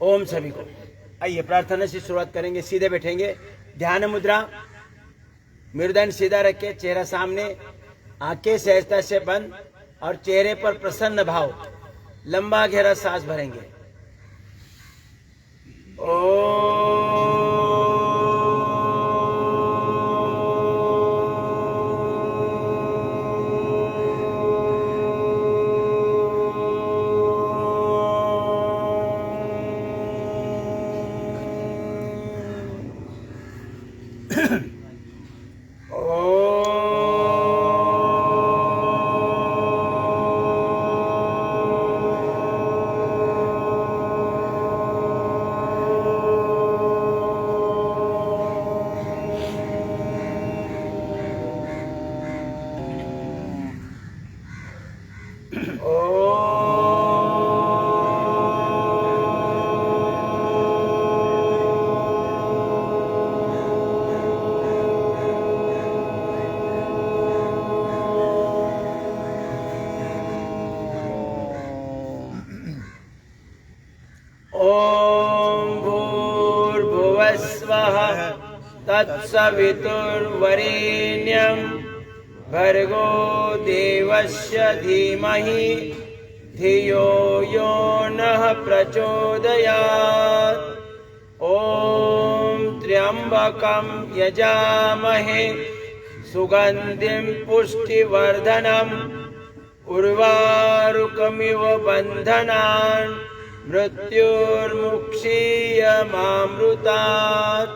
ओम सभी को। आइए प्रार्थना से शुरुआत करेंगे। सीधे बैठेंगे, ध्यान मुद्रा, मेरुदंड सीधा रखे, चेहरा सामने, आंखें सहजता से बंद और चेहरे पर प्रसन्न भाव, लंबा गहरा सांस भरेंगे। तत्सवितुर्वरेण्यं भर्गो देवस्य धीमहि धियो यो नः प्रचोदयात्। ॐ त्र्यम्बकं यजामहे सुगन्धिं पुष्टिवर्धनम् उर्वारुकमिव बन्धनान् मृत्युर्मुक्षीयमामृतात्।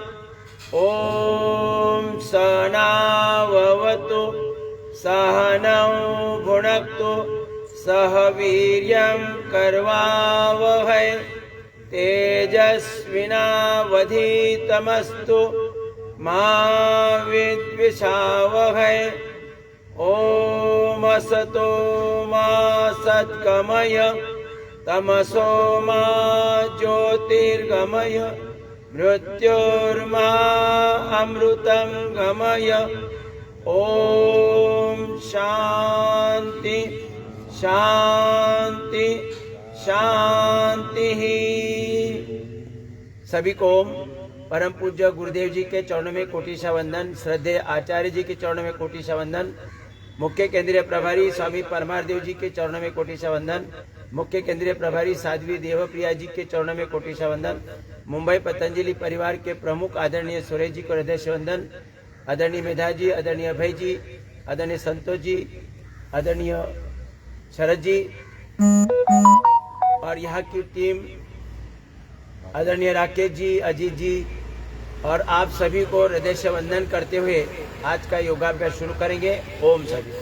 ॐ सहनाववतु सहनौ भुनक्तु सह वीर्यं करवावहै तेजस्विनावधीतमस्तु मा विद्विषावहै। ॐ असतो मा सद्गमय तमसो मा ज्योतिर्गमय मृत्युर्मा अमृतं गमय। ओम शांति शांति शांति। सभी को परम पूज्य गुरुदेव जी के चरणों में कोटिशा वंदन, श्रद्धेय आचार्य जी के चरणों में कोटिशा वंदन, मुख्य केंद्रीय प्रभारी स्वामी परमारदेव जी के चरणों में कोटिशा वंदन, मुख्य केंद्रीय प्रभारी साध्वी देवप्रिया जी के चरणों में कोटिशा वंदन, मुंबई पतंजलि परिवार के प्रमुख आदरणीय सुरेश जी को हृदय से वंदन, आदरणीय मेधा जी, आदरणीय अभय जी, आदरणीय संतोष जी, आदरणीय शरद जी और यहाँ की टीम आदरणीय राकेश जी, अजीत जी और आप सभी को हृदय से वंदन करते हुए आज का योगाभ्यास शुरू करेंगे। ओम सभी को।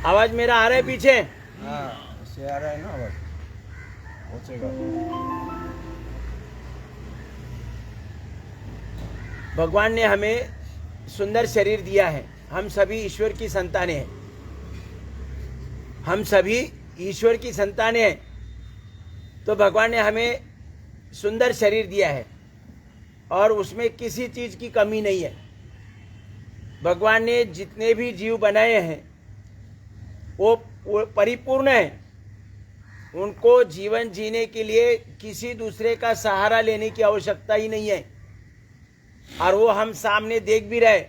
आवाज मेरा आ रहा है पीछे? हाँ, इससे आ रहा है ना आवाज, पहुंचेगा। भगवान ने हमें सुंदर शरीर दिया है। हम सभी ईश्वर की संतानें हैं। हम सभी ईश्वर की संतानें हैं। तो भगवान ने हमें सुंदर शरीर दिया है और उसमें किसी चीज की कमी नहीं है। भगवान ने जितने भी जीव बनाए हैं वो परिपूर्ण है। उनको जीवन जीने के लिए किसी दूसरे का सहारा लेने की आवश्यकता ही नहीं है। और वो हम सामने देख भी रहे।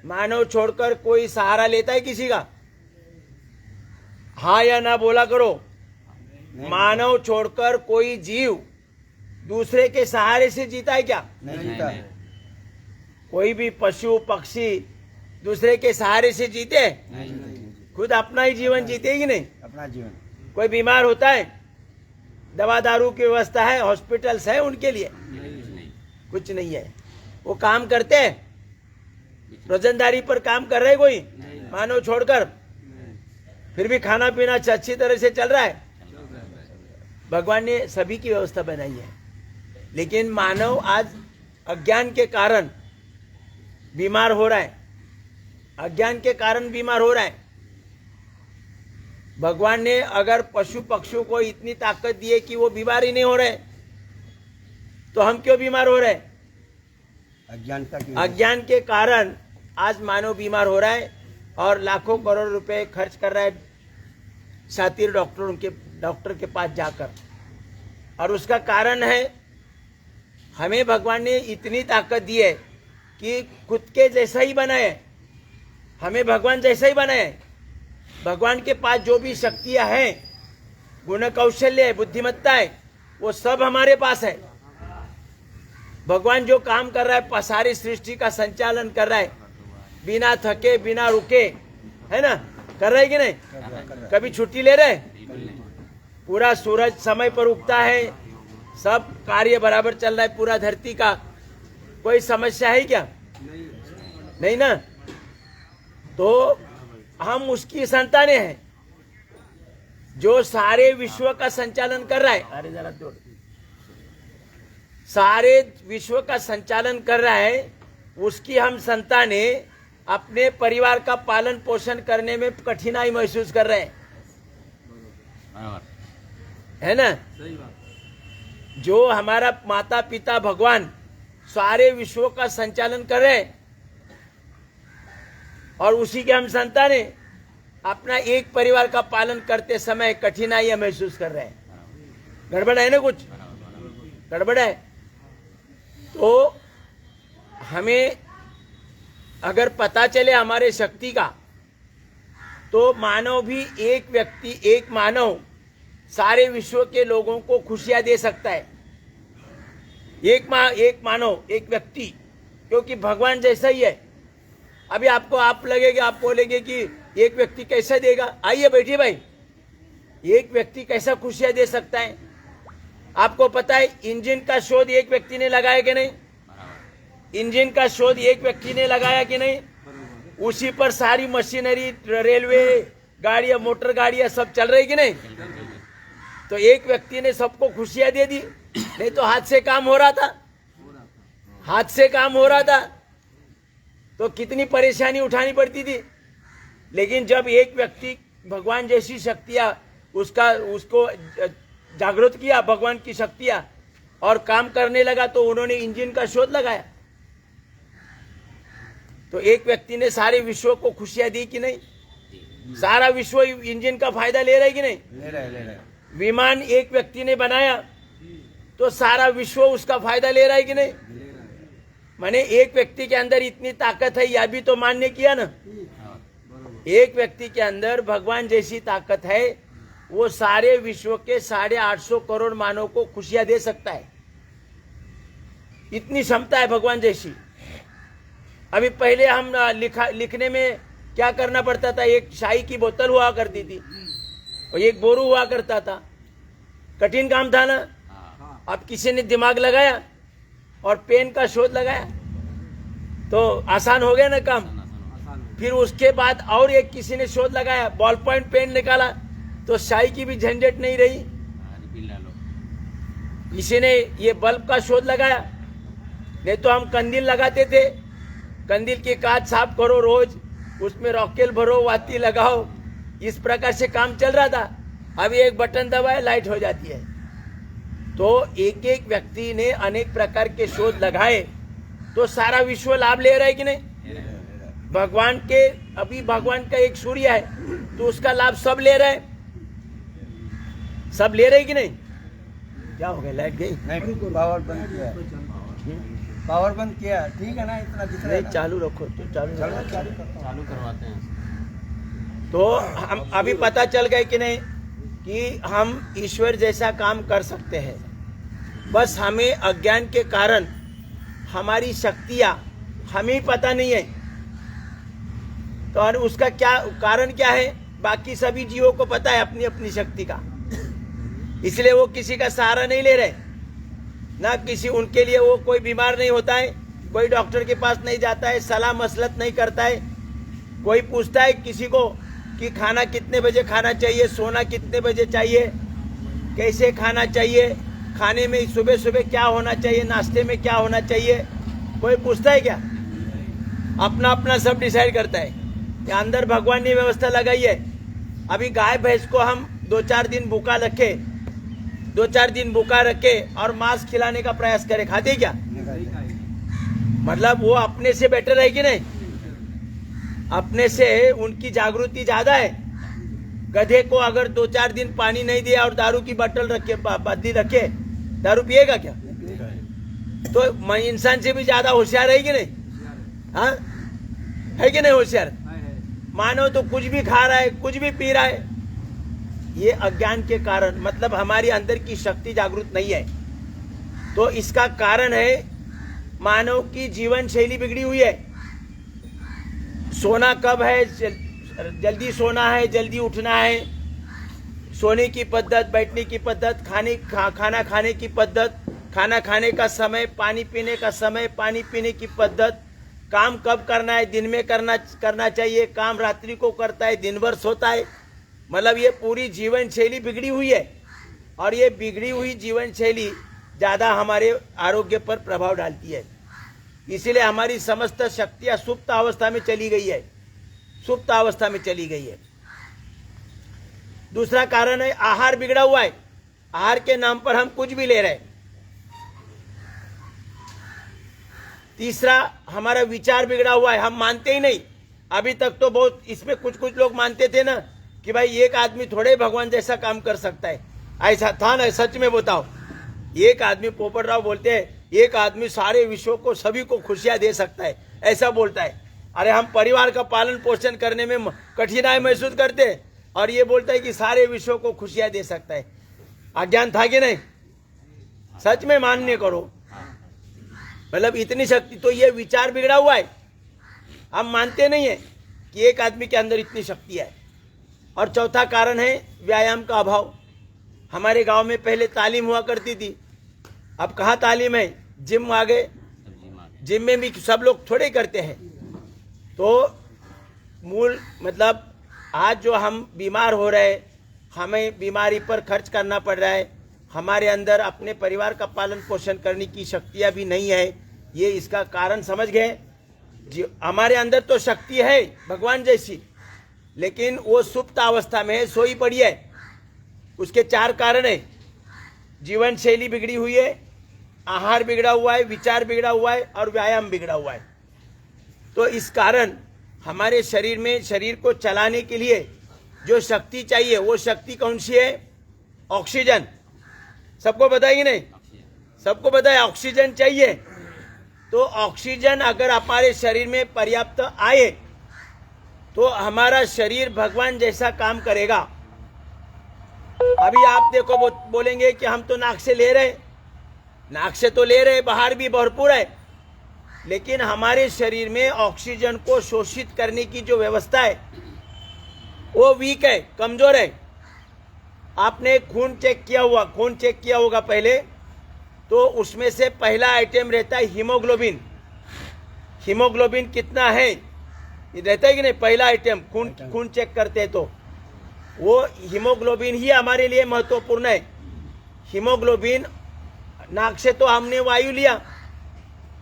मानव छोड़कर कोई सहारा लेता है किसी का? हाँ या ना बोला करो। मानव छोड़कर कोई जीव दूसरे के सहारे से जीता है क्या? नहीं जीता। कोई भी पशु पक्षी दूसरे के सहारे से जीते? खुद अपना ही जीवन जीते कि नहीं? अपना जीवन। कोई बीमार होता है, दवा दारू की व्यवस्था है, हॉस्पिटल्स है उनके लिए? कुछ नहीं है। वो काम करते हैं, रोजंदारी पर काम कर रहे कोई मानव छोड़कर, फिर भी खाना पीना अच्छी तरह से चल रहा है। भगवान ने सभी की व्यवस्था बनाई है। लेकिन मानव आज अज्ञान के कारण बीमार हो रहा है। अज्ञान के कारण बीमार हो रहा है। भगवान ने अगर पशु पक्षियों को इतनी ताकत दी है कि वो बीमार ही नहीं हो रहे, तो हम क्यों बीमार हो रहे? अज्ञान के कारण आज मानव बीमार हो रहा है और लाखों करोड़ रुपए खर्च कर रहा है शातिर डॉक्टर के पास जाकर। और उसका कारण है हमें भगवान ने इतनी ताकत दी है कि खुद के जैसा ही बनाए, हमें भगवान जैसा ही बनाए। भगवान के पास जो भी शक्तियां हैं, गुण कौशल्य है, बुद्धिमत्ता है, वो सब हमारे पास है। भगवान जो काम कर रहा है, सारी सृष्टि का संचालन कर रहा है, बिना थके बिना रुके, है ना, कर रहे कि नहीं? कभी छुट्टी ले रहे? पूरा सूरज समय पर उगता है, सब कार्य बराबर चल रहा है पूरा धरती का। कोई समस्या है क्या? नहीं ना। तो हम उसकी संतानें हैं जो सारे विश्व का संचालन कर रहा है। अरे जरा जोड़, सारे विश्व का संचालन कर रहा है, उसकी हम संतानें अपने परिवार का पालन पोषण करने में कठिनाई महसूस कर रहे हैं, है ना। जो हमारा माता पिता भगवान सारे विश्व का संचालन कर रहे हैं और उसी के हम संतानें अपना एक परिवार का पालन करते समय कठिनाइयां महसूस कर रहे हैं। गड़बड़ है ना, कुछ गड़बड़ है। तो हमें अगर पता चले हमारे शक्ति का, तो मानव भी, एक व्यक्ति, एक मानव सारे विश्व के लोगों को खुशियां दे सकता है। एक मानव, एक व्यक्ति, क्योंकि भगवान जैसा ही है। अभी आपको आप लगेगा, आप बोलेंगे कि एक व्यक्ति कैसा देगा? आइए बैठिए भाई, एक व्यक्ति कैसा खुशियां दे सकता है? आपको पता है इंजन का शोध एक व्यक्ति ने लगाया कि नहीं? इंजन का शोध एक व्यक्ति ने लगाया कि नहीं? उसी पर सारी मशीनरी, रेलवे गाड़ियां, मोटर गाड़ियां सब चल रही कि नहीं? तो एक व्यक्ति ने सबको खुशियां दे दी। नहीं तो हाथ से काम हो रहा था, हाथ से काम हो रहा था तो कितनी परेशानी उठानी पड़ती थी। लेकिन जब एक व्यक्ति भगवान जैसी शक्तियां उसको जागृत किया, भगवान की शक्तियां, और काम करने लगा, तो उन्होंने इंजन का शोध लगाया। तो एक व्यक्ति ने सारे विश्व को खुशियां दी कि नहीं? सारा विश्व इंजन का फायदा ले रहा है कि नहीं? ले रहा है। विमान एक व्यक्ति ने बनाया तो सारा विश्व उसका फायदा ले रहा है कि नहीं? माने एक व्यक्ति के अंदर इतनी ताकत है, यह भी तो मान्य किया ना। एक व्यक्ति के अंदर भगवान जैसी ताकत है, वो सारे विश्व के 850 करोड़ मानव को खुशियां दे सकता है। इतनी क्षमता है भगवान जैसी। अभी पहले हम लिखने में क्या करना पड़ता था? एक शाही की बोतल हुआ करती थी और एक बोरू हुआ करता था। कठिन काम था ना। अब किसी ने दिमाग लगाया और पेन का शोध लगाया तो आसान हो गया ना काम। फिर उसके बाद और एक किसी ने शोध लगाया, बॉल पॉइंट पेन निकाला, तो शाही की भी झंझट नहीं रही। किसी ने ये बल्ब का शोध लगाया, नहीं तो हम कंदील लगाते थे, कंदील के कांच साफ करो रोज, उसमें रॉकेल भरो, वाती लगाओ, इस प्रकार से काम चल रहा था। अभी एक बटन दबाए लाइट हो जाती है। तो एक एक व्यक्ति ने अनेक प्रकार के शोध लगाए तो सारा विश्व लाभ ले रहा है कि नहीं? भगवान के, अभी भगवान का एक सूर्य है तो उसका लाभ सब ले रहे हैं, सब ले रहे कि नहीं? क्या हो गया, लाइट गई? नहीं, पावर बंद किया, पावर बंद किया, ठीक है ना, इतना दिख रहा है। चालू रखो, तो चालू करवाते हैं। तो हम अभी पता चल गए कि नहीं कि हम ईश्वर जैसा काम कर सकते हैं। बस हमें अज्ञान के कारण हमारी शक्तियां हमें पता नहीं है। तो और उसका क्या कारण क्या है? बाकी सभी जीवों को पता है अपनी अपनी शक्ति का, इसलिए वो किसी का सहारा नहीं ले रहे ना। किसी, उनके लिए वो कोई बीमार नहीं होता है, कोई डॉक्टर के पास नहीं जाता है, सलाह मसलत नहीं करता है। कोई पूछता है किसी को कि खाना कितने बजे खाना चाहिए, सोना कितने बजे चाहिए, कैसे खाना चाहिए, खाने में सुबह सुबह क्या होना चाहिए, नाश्ते में क्या होना चाहिए, कोई पूछता है क्या? अपना अपना सब डिसाइड करता है। या अंदर भगवान ने व्यवस्था लगाई है। अभी गाय भैंस को हम 2-4 दिन भूखा रखे, 2-4 दिन भूखा रखे और मांस खिलाने का प्रयास करे, खाते क्या? मतलब वो अपने से बेटर है कि नहीं? अपने से उनकी जागृति ज्यादा है। गधे को अगर 2-4 दिन पानी नहीं दिया और दारू की बोतल रखे, बदली रखे, दारू पिएगा क्या? तो इंसान से भी ज्यादा होशियार है कि नहीं? हाँ, है कि नहीं होशियार? मानो तो कुछ भी खा रहा है, कुछ भी पी रहा है। ये अज्ञान के कारण, मतलब हमारी अंदर की शक्ति जागृत नहीं है। तो इसका कारण है मानव की जीवन शैली बिगड़ी हुई है। सोना कब है, जल्दी सोना है, जल्दी उठना है, सोने की पद्धत, बैठने की पद्धत, खाना खाने की पद्धत, खाना खाने का समय, पानी पीने का समय, पानी पीने की पद्धत, काम कब करना है, दिन में करना चाहिए, काम रात्रि को करता है, दिन भर सोता है। मतलब ये पूरी जीवन शैली बिगड़ी हुई है, और ये बिगड़ी हुई जीवन शैली ज़्यादा हमारे आरोग्य पर प्रभाव डालती है। इसीलिए हमारी समस्त शक्तियाँ सुप्त अवस्था में चली गई है, सुप्त अवस्था में चली गई है। दूसरा कारण है आहार बिगड़ा हुआ है। आहार के नाम पर हम कुछ भी ले रहे हैं। तीसरा, हमारा विचार बिगड़ा हुआ है, हम मानते ही नहीं। अभी तक तो बहुत इसमें कुछ लोग मानते थे ना कि भाई एक आदमी थोड़े भगवान जैसा काम कर सकता है। ऐसा था ना? सच में बताओ, एक आदमी, पोपटराव बोलते हैं, एक आदमी सारे विश्व को, सभी को खुशियां दे सकता है, ऐसा बोलता है। अरे हम परिवार का पालन पोषण करने में कठिनाई महसूस करते हैं, और ये बोलता है कि सारे विश्व को खुशियां दे सकता है। अज्ञान था कि नहीं? सच में मान्य करो। मतलब इतनी शक्ति, तो ये विचार बिगड़ा हुआ है। हम मानते नहीं है कि एक आदमी के अंदर इतनी शक्ति है। और चौथा कारण है व्यायाम का अभाव। हमारे गांव में पहले तालीम हुआ करती थी, अब कहाँ तालीम है? जिम आ गए। जिम में भी सब लोग थोड़े करते हैं। तो मूल मतलब आज जो हम बीमार हो रहे, हमें बीमारी पर खर्च करना पड़ रहा है, हमारे अंदर अपने परिवार का पालन पोषण करने की शक्तियाँ भी नहीं है। ये इसका कारण समझ गए? जी, हमारे अंदर तो शक्ति है भगवान जैसी, लेकिन वो सुप्त अवस्था में है, सोई पड़ी है। उसके 4 कारण है। जीवन शैली बिगड़ी हुई है, आहार बिगड़ा हुआ है, विचार बिगड़ा हुआ है, और व्यायाम बिगड़ा हुआ है। तो इस कारण हमारे शरीर में, शरीर को चलाने के लिए जो शक्ति चाहिए, वो शक्ति कौन सी है? ऑक्सीजन। सबको बताइए नहीं? सबको बताए ऑक्सीजन चाहिए। तो ऑक्सीजन अगर हमारे शरीर में पर्याप्त आए तो हमारा शरीर भगवान जैसा काम करेगा। अभी आप देखो, बोलेंगे कि हम तो नाक से ले रहे, नाक से तो ले रहे, बाहर भी भरपूर है, लेकिन हमारे शरीर में ऑक्सीजन को शोषित करने की जो व्यवस्था है वो वीक है, कमजोर है। आपने खून चेक किया होगा पहले, तो उसमें से पहला आइटम रहता है हीमोग्लोबिन। हीमोग्लोबिन कितना है ये रहता है कि नहीं? पहला आइटम खून चेक करते हैं तो वो हीमोग्लोबिन ही हमारे लिए महत्वपूर्ण है। हीमोग्लोबिन, नाक से तो हमने वायु लिया,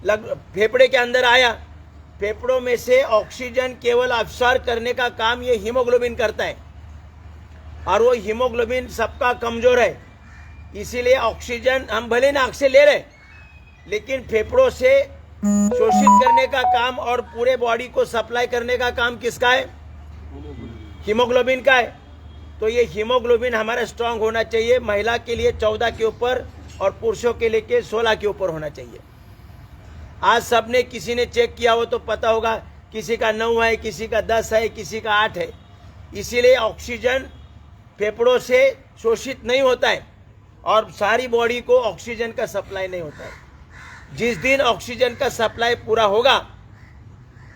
फेफड़े के अंदर आया, फेफड़ों में से ऑक्सीजन केवल अब्सॉर्ब करने का काम ये हीमोग्लोबिन करता है, और वो हीमोग्लोबिन सबका कमजोर है। इसीलिए ऑक्सीजन हम भले नाक से ले रहे, लेकिन फेफड़ों से शोषित करने का काम और पूरे बॉडी को सप्लाई करने का काम किसका है? हीमोग्लोबिन का है। तो ये हीमोग्लोबिन हमारा स्ट्रांग होना चाहिए। महिला के लिए 14 के ऊपर और पुरुषों के लिए 16 के ऊपर होना चाहिए। आज सबने, किसी ने चेक किया हो तो पता होगा, किसी का 9 है, किसी का 10 है, किसी का 8 है। इसीलिए ऑक्सीजन फेफड़ों से शोषित नहीं होता है और सारी बॉडी को ऑक्सीजन का सप्लाई नहीं होता है। जिस दिन ऑक्सीजन का सप्लाई पूरा होगा,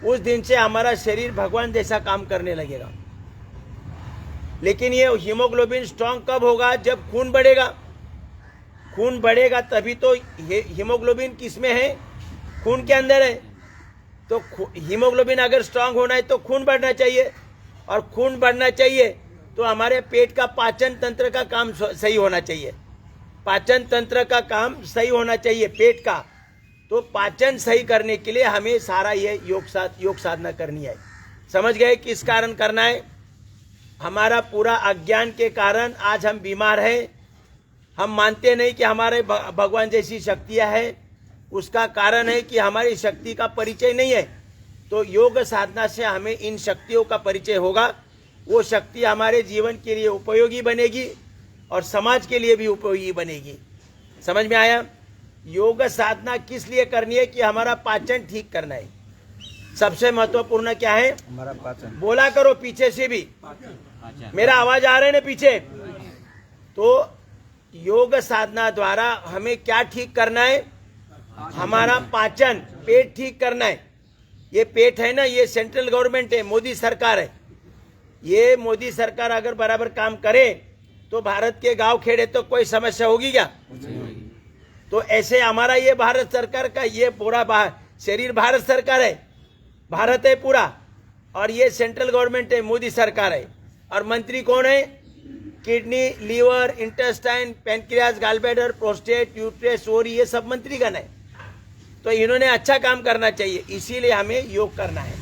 उस दिन से हमारा शरीर भगवान जैसा काम करने लगेगा। लेकिन ये हीमोग्लोबिन स्ट्रांग कब होगा? जब खून बढ़ेगा। खून बढ़ेगा तभी तो। हीमोग्लोबिन किसमें है? खून के अंदर है। तो हीमोग्लोबिन अगर स्ट्रांग होना है तो खून बढ़ना चाहिए, और खून बढ़ना चाहिए तो हमारे पेट का पाचन तंत्र का काम सही होना चाहिए। पाचन तंत्र का काम सही होना चाहिए, पेट का। तो पाचन सही करने के लिए हमें सारा ये योग साधना करनी है। समझ गए किस कारण करना है? हमारा पूरा अज्ञान के कारण आज हम बीमार हैं। हम मानते नहीं कि हमारे भगवान जैसी शक्तियां हैं। उसका कारण है कि हमारी शक्ति का परिचय नहीं है। तो योग साधना से हमें इन शक्तियों का परिचय होगा। वो शक्ति हमारे जीवन के लिए उपयोगी बनेगी और समाज के लिए भी उपयोगी बनेगी। समझ में आया? योग साधना किस लिए करनी है? कि हमारा पाचन ठीक करना है। सबसे महत्वपूर्ण क्या है? हमारा पाचन। बोला करो पीछे से भी, अच्छा मेरा आवाज आ रहा है ना पीछे? तो योग साधना द्वारा हमें क्या ठीक करना है? हमारा पाचन, पेट ठीक करना है। ये पेट है ना, ये सेंट्रल गवर्नमेंट है, मोदी सरकार है। ये मोदी सरकार अगर बराबर काम करे तो भारत के गांव खेड़े तो कोई समस्या होगी क्या? तो ऐसे हमारा ये भारत सरकार का ये पूरा शरीर भारत सरकार है, भारत है पूरा, और ये सेंट्रल गवर्नमेंट है, मोदी सरकार है। और मंत्री कौन है? Kidney, liver, intestine, pancreas, gallbladder, prostate, uterus, ovary, ये सब मंत्रीगण है। तो इन्होंने अच्छा काम करना चाहिए, इसीलिए हमें योग करना है।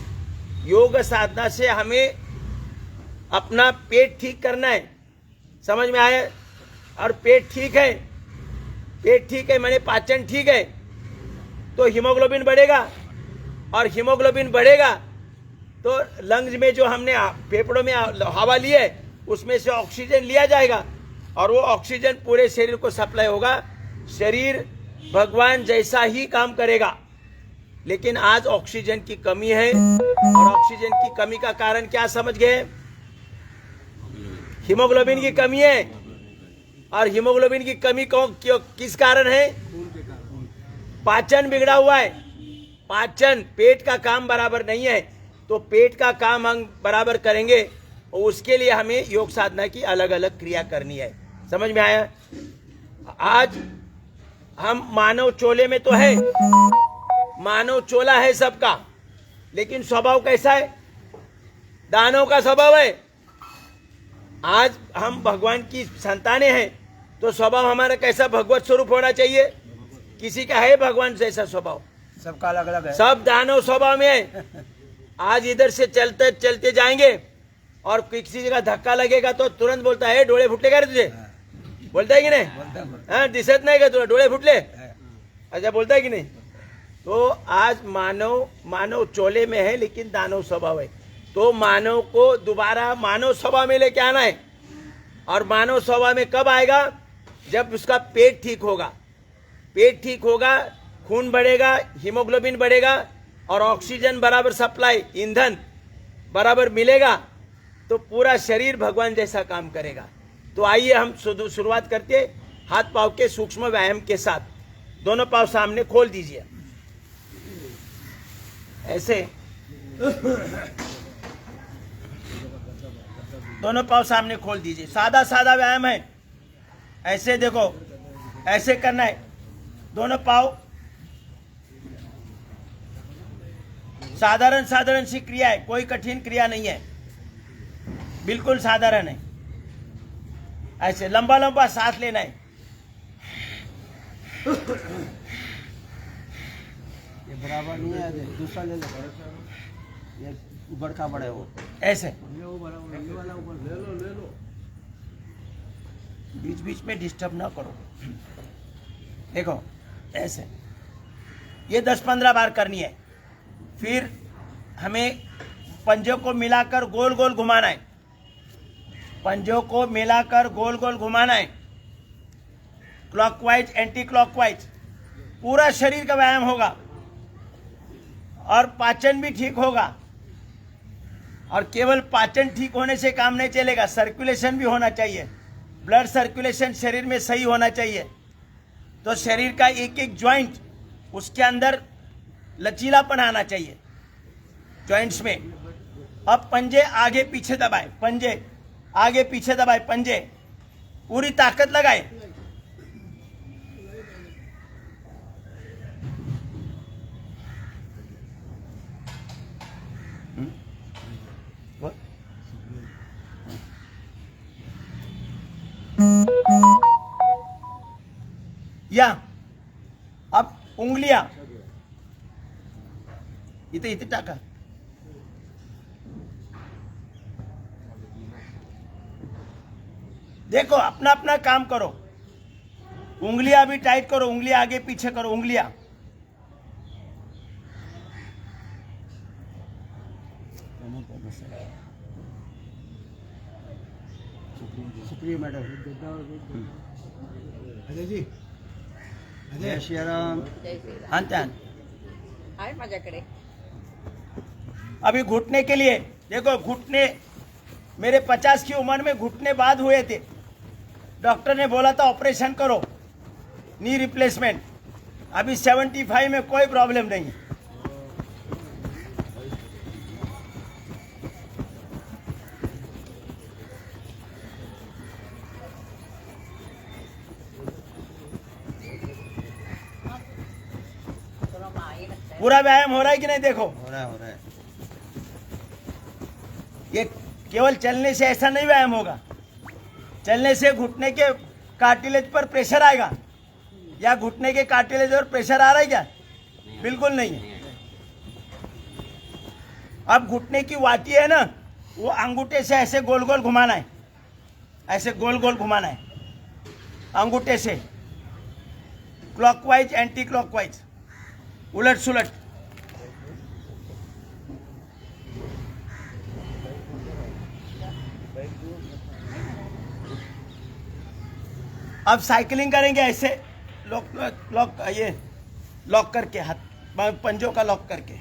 योग साधना से हमें अपना पेट ठीक करना है। समझ में आया? और पेट ठीक है, पेट ठीक है माने पाचन ठीक है, तो हीमोग्लोबिन बढ़ेगा, और हीमोग्लोबिन बढ़ेगा तो लंग्स में जो हमने फेफड़ों में हवा ली है उसमें से ऑक्सीजन लिया जाएगा, और वो ऑक्सीजन पूरे शरीर को सप्लाई होगा। शरीर भगवान जैसा ही काम करेगा। लेकिन आज ऑक्सीजन की कमी है, और ऑक्सीजन की कमी का कारण क्या समझ गए? हीमोग्लोबिन की कमी है। और हीमोग्लोबिन की कमी किस कारण है? पाचन बिगड़ा हुआ है। पाचन, पेट का काम बराबर नहीं है। तो पेट का काम हम बराबर करेंगे, और उसके लिए हमें योग साधना की अलग अलग क्रिया करनी है। समझ में आया? आज हम मानव चोले में तो है, मानव चोला है सबका, लेकिन स्वभाव कैसा है? दानव का स्वभाव है। आज हम भगवान की संतानें हैं, तो स्वभाव हमारा कैसा? भगवत स्वरूप होना चाहिए। किसी का है भगवान जैसा स्वभाव? सबका अलग अलग है। सब दानव स्वभाव में है। आज इधर से चलते चलते जाएंगे और किसी जगह धक्का लगेगा तो तुरंत बोलता है डोळे फुटले का रे तुझे? बोलता है कि नहीं? हाँ, दिसत नहीं का तुला डोळे फुटले? अच्छा, बोलता है कि नहीं? तो आज मानव चोले में है, लेकिन दानव स्वभाव है। तो मानव को दोबारा मानव स्वभाव में लेके आना है। और मानव स्वभाव में कब आएगा? जब उसका पेट ठीक होगा। पेट ठीक होगा, खून बढ़ेगा, हीमोग्लोबिन बढ़ेगा, और ऑक्सीजन बराबर सप्लाई, ईंधन बराबर मिलेगा, तो पूरा शरीर भगवान जैसा काम करेगा। तो आइए हम शुरुआत करते हैं हाथ पांव के सूक्ष्म व्यायाम के साथ। दोनों पांव सामने खोल दीजिए, ऐसे दोनों पांव सामने खोल दीजिए। सादा सादा व्यायाम है। ऐसे देखो, ऐसे करना है। दोनों पांव साधारण साधारण सी क्रिया है, कोई कठिन क्रिया नहीं है, बिल्कुल साधारण है। ऐसे लंबा लंबा सांस लेना है। ये बराबर नहीं है, दूसरा ले लो। ये ऊपर का बड़ा है वो। ऐसे बीच बीच में डिस्टर्ब ना करो। देखो ऐसे, ये 10-15 बार करनी है। फिर हमें पंजों को मिलाकर गोल गोल घुमाना है। पंजों को मिलाकर गोल गोल घुमाना है, क्लॉकवाइज, एंटी क्लॉकवाइज। पूरा शरीर का व्यायाम होगा, और पाचन भी ठीक होगा। और केवल पाचन ठीक होने से काम नहीं चलेगा, सर्कुलेशन भी होना चाहिए। ब्लड सर्कुलेशन शरीर में सही होना चाहिए। तो शरीर का एक एक ज्वाइंट, उसके अंदर लचीलापन आना चाहिए जॉइंट्स में। अब पंजे आगे पीछे दबाए, पंजे आगे पीछे दबाए, पंजे पूरी ताकत लगाए। या अब उंगलियां इथे टाका। देखो, अपना अपना काम करो। उंगलियां भी टाइट करो, उंगलियां आगे पीछे करो, उंगलियां। शुक्रिया मैडम। अजय जी, जय श्रीराम. जय श्रीराम. हाँ त्यान. आहे माझ्याकडे. अभी घुटने के लिए देखो, घुटने मेरे 50 की उम्र में घुटने बाद हुए थे. डॉक्टर ने बोला था ऑपरेशन करो, नी रिप्लेसमेंट. अभी 75 में कोई प्रॉब्लम नहीं है. थोड़ा माही लगता है. पूरा व्यायाम हो रहा है कि नहीं? देखो, हो रहा है. ये केवल चलने से ऐसा नहीं व्यायाम होगा. चलने से घुटने के कार्टिलेज पर प्रेशर आएगा, या घुटने के कार्टिलेज पर प्रेशर आ रहा है क्या? बिल्कुल नहीं है. अब घुटने की वाटी है ना, वो अंगूठे से ऐसे गोल गोल घुमाना है, ऐसे गोल गोल घुमाना है अंगूठे से, क्लॉकवाइज एंटी क्लॉकवाइज, उलट सुलट. अब साइकिलिंग करेंगे ऐसे, लॉक लॉक ये लॉक करके, हाथ पंजों का लॉक करके.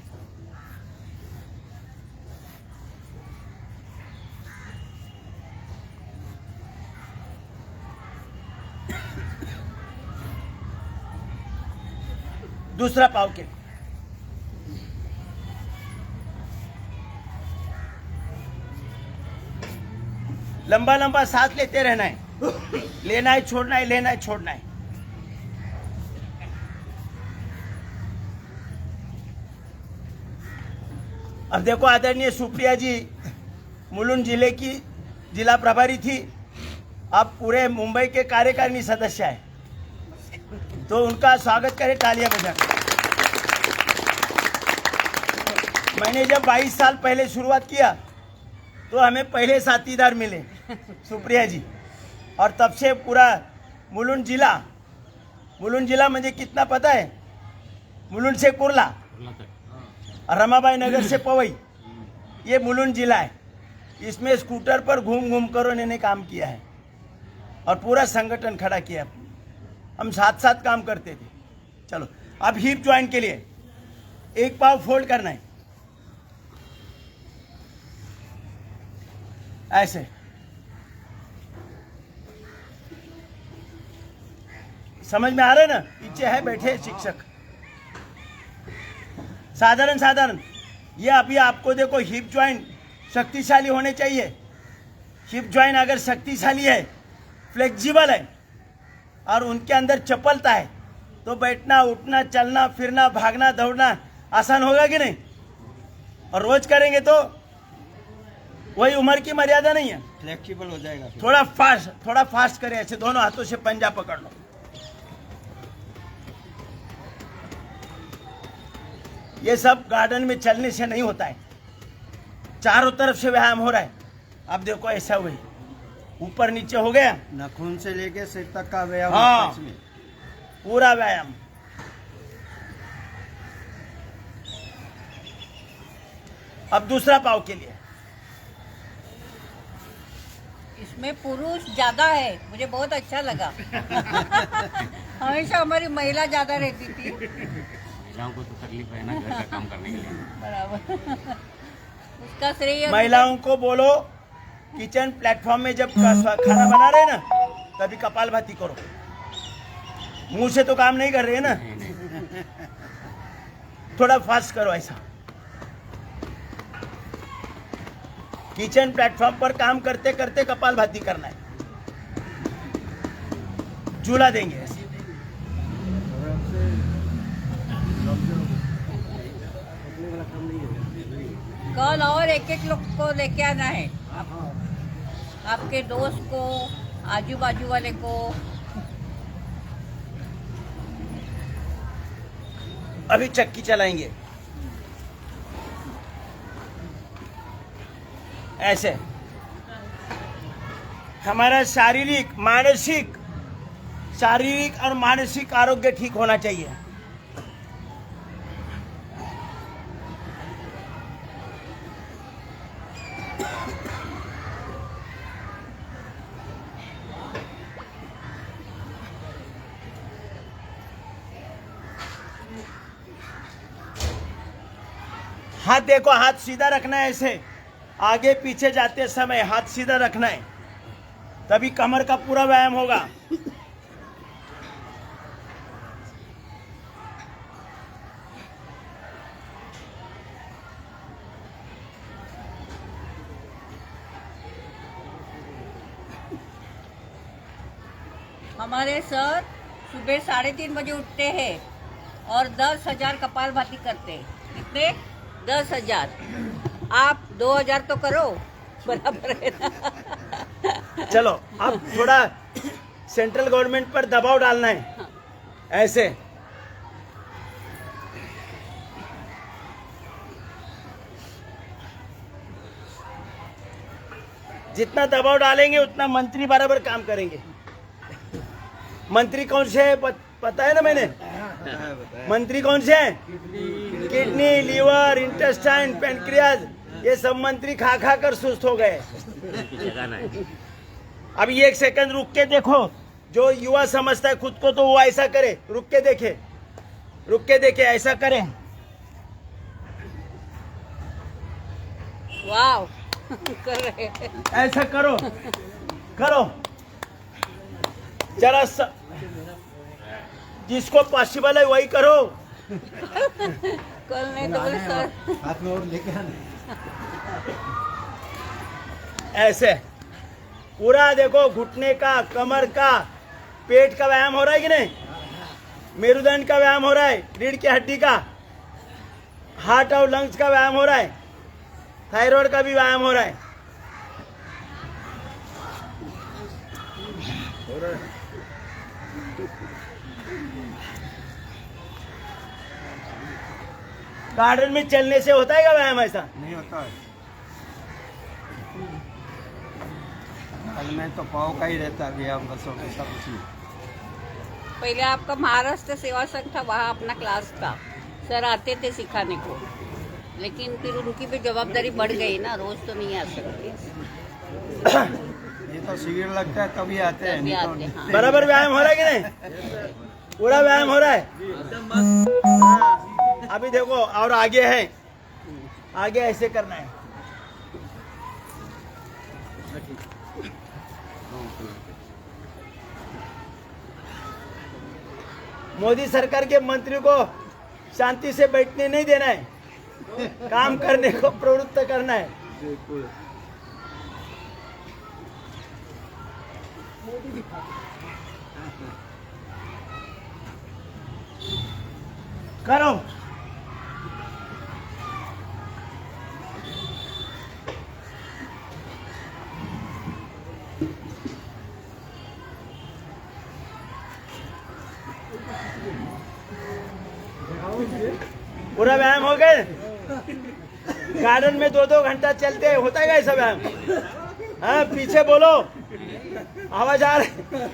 दूसरा पाव के लंबा लंबा सांस लेते रहना है. लेना है, छोड़ना है, लेना है, छोड़ना है. अब देखो, आदरणीय सुप्रिया जी मुलुंड जिले की जिला प्रभारी थी, अब पूरे मुंबई के कार्यकारिणी सदस्य है, तो उनका स्वागत करें तालियां बजाकर. मैंने जब 22 साल पहले शुरुआत किया तो हमें पहले साथीदार मिले सुप्रिया जी, और तब से पूरा मुलुंड जिला मुझे कितना पता है? मुलुंड से कुर्ला और रमाबाई नगर से पवई, ये मुलुंड जिला है. इसमें स्कूटर पर घूम घूम कर उन्होंने काम किया है और पूरा संगठन खड़ा किया. हम साथ साथ काम करते थे. चलो, अब हिप जॉइंट के लिए एक पाव फोल्ड करना है ऐसे. समझ में आ रहा है ना? पीछे है बैठे शिक्षक. साधारण ये अभी आपको देखो, हिप जॉइंट शक्तिशाली होने चाहिए. हिप जॉइंट अगर शक्तिशाली है, फ्लेक्सिबल है और उनके अंदर चपलता है, तो बैठना, उठना, चलना, फिरना, भागना, दौड़ना आसान होगा कि नहीं? और रोज करेंगे तो वही उम्र की मर्यादा नहीं है. फ्लेक्सिबल हो जाएगा फिर. थोड़ा फास्ट करें. ऐसे दोनों हाथों से पंजा पकड़ लो. ये सब गार्डन में चलने से नहीं होता है, चारों तरफ से व्यायाम हो रहा है. अब देखो, ऐसा हुई, ऊपर नीचे हो गया, नाखून से लेके सिर तक का व्यायाम. हाँ. इसमें पूरा व्यायाम. अब दूसरा पाव के लिए इसमें पुरुष ज्यादा है, मुझे बहुत अच्छा लगा. हमेशा हमारी महिला ज्यादा रहती थी. महिलाओं को तो तकलीफ है ना घर का काम करने के लिए. बराबर. उसका श्रेय महिलाओं को बोलो, किचन प्लेटफॉर्म में जब खाना बना रहे ना, तभी कपालभाति करो. मुंह से तो काम नहीं कर रहे हैं ना, थोड़ा फास्ट करो. ऐसा किचन प्लेटफॉर्म पर काम करते करते कपालभाति करना है. झूला देंगे ऐसे. कल और एक लोग को लेके आना है, आपके दोस्त को, आजू बाजू वाले को. अभी चक्की चलाएंगे ऐसे. हमारा शारीरिक और मानसिक आरोग्य ठीक होना चाहिए. हाथ देखो, हाथ सीधा रखना है, ऐसे आगे पीछे जाते समय हाथ सीधा रखना है, तभी कमर का पूरा व्यायाम होगा। हमारे सर सुबह 3:30 बजे उठते हैं और 10,000 कपालभाति करते हैं। कितने? 10,000। आप 2,000 तो करो, बराबर है ना? चलो अब थोड़ा सेंट्रल गवर्नमेंट पर दबाव डालना है, ऐसे। जितना दबाव डालेंगे उतना मंत्री बराबर काम करेंगे। मंत्री कौन से है पता है ना? मैंने मंत्री कौन से हैं? किडनी, लीवर, इंटेस्टाइन, पेनक्रियाज, ये सब मंत्री खा खा कर सुस्त हो गए। अभी 1 सेकंड रुक के देखो, जो युवा समझता है खुद को तो वो ऐसा करे, रुक के देखे, रुक के देखे, ऐसा करे। वाह कर रहे हैं। ऐसा करो, करो जरा जिसको पॉसिबल है वही करो। कल नहीं तो बोले सर हाथ में और लेके आने। ऐसे पूरा देखो, घुटने का, कमर का, पेट का व्यायाम हो रहा है कि नहीं? मेरुदंड का व्यायाम हो रहा है, रीढ़ की हड्डी का, हार्ट और लंग्स का व्यायाम हो रहा है, थायराइड का भी व्यायाम हो रहा है। गार्डन में चलने से होता है क्या व्यायाम? ऐसा नहीं होता है। कल में तो पाँव का ही रहता है व्यायाम, बस और ऐसा कुछ नहीं। पहले आपका महाराष्ट्र सेवा संघ था, वहाँ अपना क्लास था, सर आते थे सिखाने को, लेकिन फिर उनकी भी जवाबदारी बढ़ गई ना, रोज तो नहीं आ सकती। ये तो शिविर लगता है तभी आते हैं, तभी नहीं आते हैं, तो हाँ। बराबर व्यायाम हो रहा है कि नहीं? पूरा व्यायाम हो रहा है। हाँ, अभी देखो और आगे है, आगे ऐसे करना है। मोदी सरकार के मंत्री को शांति से बैठने नहीं देना है, काम करने को प्रवृत्त करना है। करो। पूरा व्यायाम हो गए। गार्डन में 2-2 घंटा चलते हैं, होता है ऐसा व्यायाम? हाँ, पीछे बोलो, आवाज आ रही है?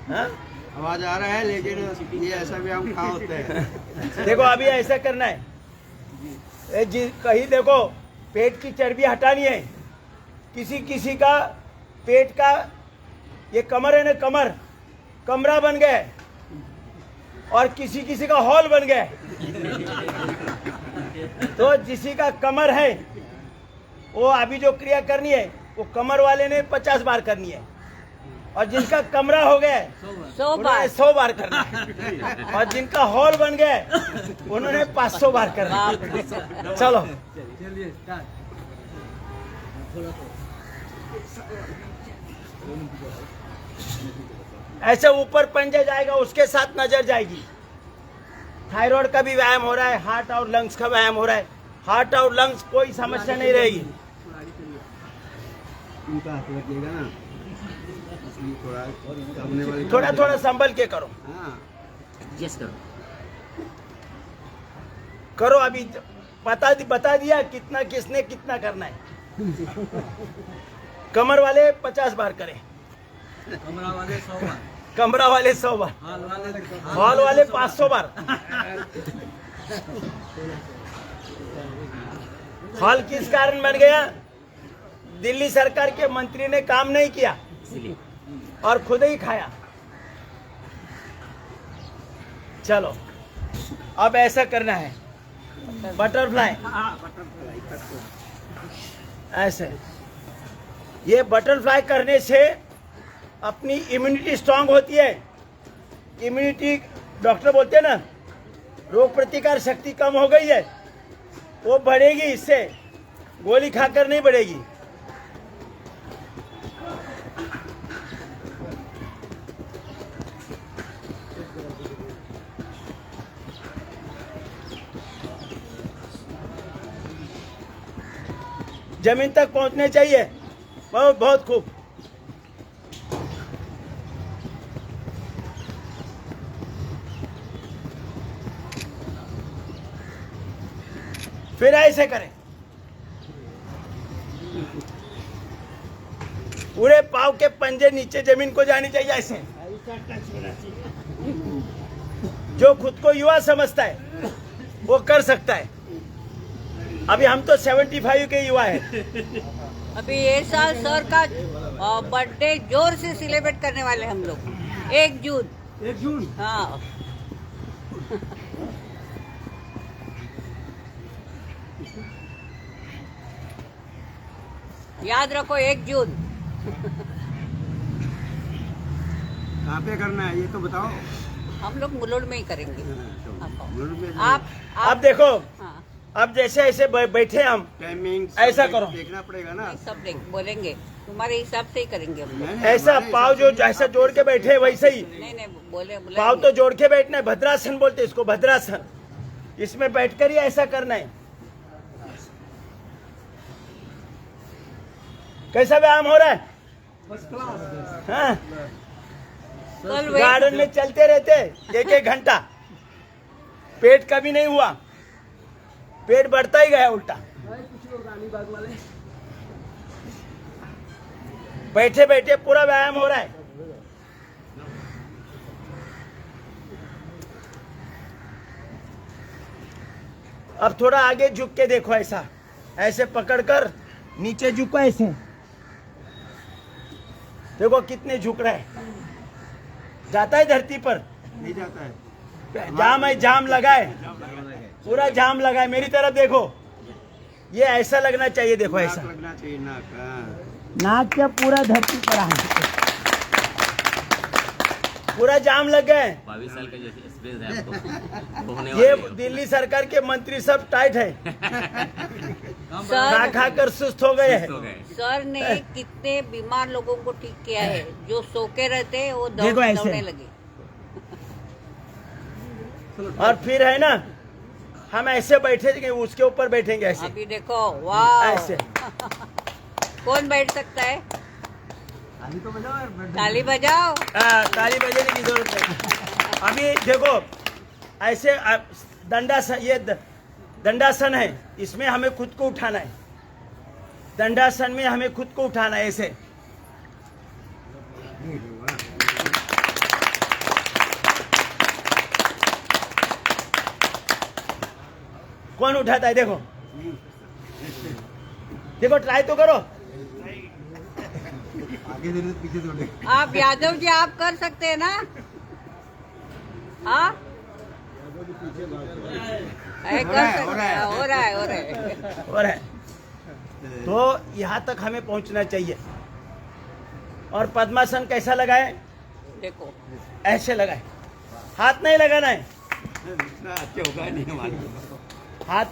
हाँ? आवाज आ रहा है, लेकिन ये ऐसा व्यायाम कहाँ होते हैं? देखो अभी ऐसा करना है, कहीं देखो पेट की चर्बी हटानी है। किसी किसी का पेट का ये कमर है ना, कमर कमरा बन गया है, और किसी किसी का हॉल बन गया है। तो जिसी का कमर है वो अभी जो क्रिया करनी है वो कमर वाले ने 50 बार करनी है, और जिनका कमरा हो गया है 100 बार 100 बार करना है, और जिनका हॉल बन गया है उन्होंने 500 बार करना है। चलो ऐसे ऊपर पंजा जाएगा, उसके साथ नजर जाएगी। थायराइड का भी व्यायाम हो रहा है, हार्ट और लंग्स का व्यायाम हो रहा है। हार्ट और लंग्स कोई समस्या नहीं रहेगी। उनका हाथ लगेगा ना, इसलिए थोड़ा सामने वाले थोड़ा थोड़ा संभल के करो। हाँ, यस करो। करो अभी बता दिया कितना किसने कितना करना है। कमर वाले 50 बार करें, कमरा वाले 100 बार, कमरा वाले 100 बार, हॉल वाले 500 बार। हॉल किस कारण बन गया? दिल्ली सरकार के मंत्री ने काम नहीं किया और खुद ही खाया। चलो अब ऐसा करना है, बटरफ्लाई हाँ बटरफ्लाई करते हैं। ऐसे। ये बटरफ्लाई करने से अपनी इम्यूनिटी स्ट्रांग होती है। इम्यूनिटी डॉक्टर बोलते हैं ना, रोग प्रतिकार शक्ति कम हो गई है, वो बढ़ेगी इससे, गोली खाकर नहीं बढ़ेगी। जमीन तक पहुंचने चाहिए। बहुत बहुत खूब। फिर ऐसे करें, पूरे पाव के पंजे नीचे जमीन को जानी चाहिए ऐसे। ऐसा टच होना चाहिए। जो खुद को युवा समझता है वो कर सकता है। अभी हम तो 75 के युवा है। अभी ये साल सर का बर्थडे जोर से सेलिब्रेट करने वाले हम लोग 1 जून। 1 जून। हाँ याद रखो 1 जून। कहाँ पे करना है ये तो बताओ। हम लोग मुलुंड में ही करेंगे। आप अब देखो, हाँ अब जैसे ऐसे बैठे हम, टाइमिंग ऐसा करो। देखना पड़ेगा ना। नहीं, सब बोलेंगे तुम्हारे हिसाब से ही करेंगे हम लोग। ऐसा हमारे पाव जो जैसा जोड़ के बैठे हैं वैसे ही नहीं बोले पाव तो जोड़ के बैठना है। भद्रासन बोलते हैं इसको, भद्रासन। इसमें बैठकर ही ऐसा करना है। कैसा व्यायाम हो रहा है? First class. हाँ? कल गार्डन में चलते रहते 1-1 घंटा, पेट कभी नहीं हुआ, पेट बढ़ता ही गया उल्टा। कुछ लोग अलीबाग वाले बैठे बैठे पूरा व्यायाम हो रहा है। अब थोड़ा आगे झुक के देखो, ऐसा ऐसे पकड़कर नीचे झुको ऐसे। देखो कितने झुक रहे हैं। जाता है धरती पर, नहीं जाता है। जाम है, जाम लगा है, पूरा जाम लगा है। मेरी तरफ देखो, ये ऐसा लगना चाहिए। देखो ऐसा नाक लगना चाहिए, नाक। हाँ। नाक क्या पूरा धरती पर है, पूरा जाम लग गए। 22 साल का जो एक्सपीरियंस है आपको, वो होने ये वाला है। दिल्ली सरकार के मंत्री सब टाइट है, खा सर खा कर सुस्त हो गए सुस्त हो हैं। गए। सर ने कितने बीमार लोगों को ठीक किया है। जो सो के रहते हैं वो देखो ऐसे। दौड़ने लगे। और फिर है ना, हम ऐसे बैठे थे, उसके ऊपर बैठेंगे ऐसे अभी देखो, वाह ऐसे। कौन बैठ सकता है? ताली तो बजाओ यार। ताली बजाओ। ताली बजाने की जरूरत नहीं। अभी देखो ऐसे दंडासन, ये दंडासन है, इसमें हमें खुद को उठाना है। दंडासन में हमें खुद को उठाना है ऐसे। कौन उठाता है? देखो देखो, ट्राई तो करो। आगे से पीछे से आप यादव जी आप कर सकते हैं ना? हाँ कर सकते हैं। हो रहा है। और है तो यहाँ तक हमें पहुँचना चाहिए। और पद्मासन कैसा लगाए? देखो ऐसे लगाए, हाथ नहीं लगाना है। इतना अच्छे होगा नहीं हमारे। हाथ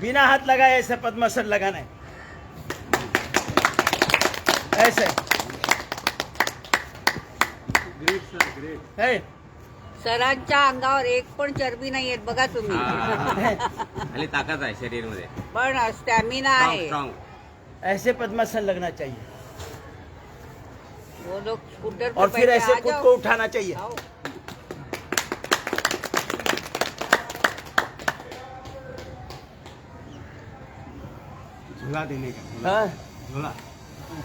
बिना हाथ लगाए ऐसे पद्मासन लगाना है, ऐसे ग्रेट सर, ग्रेट। है। सरांच्या अंगावर एक पण चरबी नाही आहेत बघा तुम्ही. खाली ताकद आहे शरीर मध्ये, पण स्टॅमिना आहे. स्ट्रॉंग. ऐसे पद्मासन लगना चाहिए। वो लोग स्कूटर पे और फिर बैठे, ऐसे आ खुद जाओ, को उठाना चाहिए। आओ. झुला देने का। हाँ? झुला।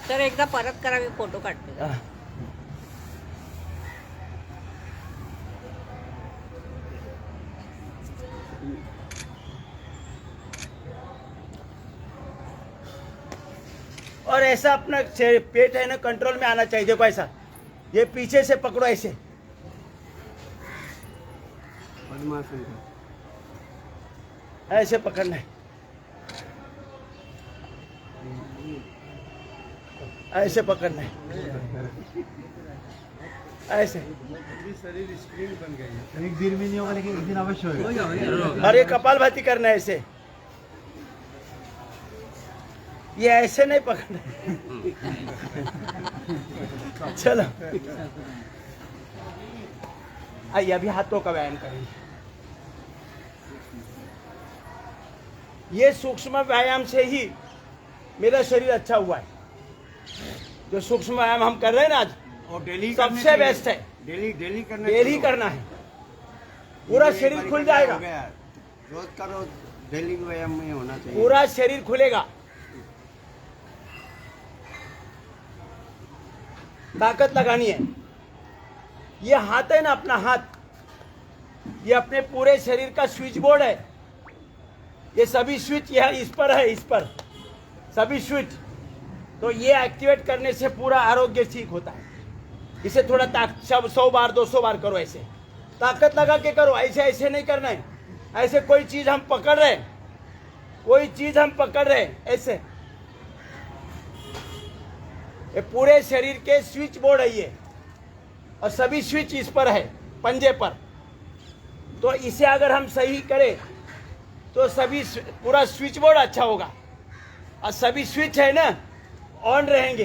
तर एकदा परत करा, मी फोटो काढते. हाँ। और ऐसा अपना पेट है ना कंट्रोल में आना चाहिए। देखो ऐसा, ये पीछे से पकड़ो ऐसे, पद्मासन का। ऐसे पकड़ना है, ऐसे पकड़ना है, ऐसे। शरीर स्प्रिंग बन गई है। एक दिन में नहीं होगा लेकिन एक दिन अवश्य होगा। और ये कपालभाति करना है ऐसे, ये ऐसे नहीं पकड़ना है। चलो आइए अभी हाथों का व्यायाम करेंगे। ये सूक्ष्म व्यायाम से ही मेरा शरीर अच्छा हुआ है। जो सूक्ष्म व्यायाम हम कर रहे हैं ना आज, और डेली सबसे बेस्ट है। डेली करना, डेली करना है, पूरा शरीर खुल जाएगा। रोज का रोज डेली व्यायाम में होना चाहिए। पूरा शरीर खुलेगा, ताकत लगानी है। ये हाथ है ना, अपना हाथ, ये अपने पूरे शरीर का स्विच बोर्ड है। ये सभी स्विच यहाँ इस पर है, इस पर सभी स्विच। तो ये एक्टिवेट करने से पूरा आरोग्य ठीक होता है। इसे थोड़ा 100 बार 200 बार करो, ऐसे ताकत लगा के करो। ऐसे ऐसे नहीं करना है, ऐसे कोई चीज हम पकड़ रहे, कोई चीज हम पकड़ रहे ऐसे। ये पूरे शरीर के स्विच बोर्ड है ये, और सभी स्विच इस पर है, पंजे पर। तो इसे अगर हम सही करें तो सभी पूरा स्विच बोर्ड अच्छा होगा, और सभी स्विच है ना ऑन रहेंगे।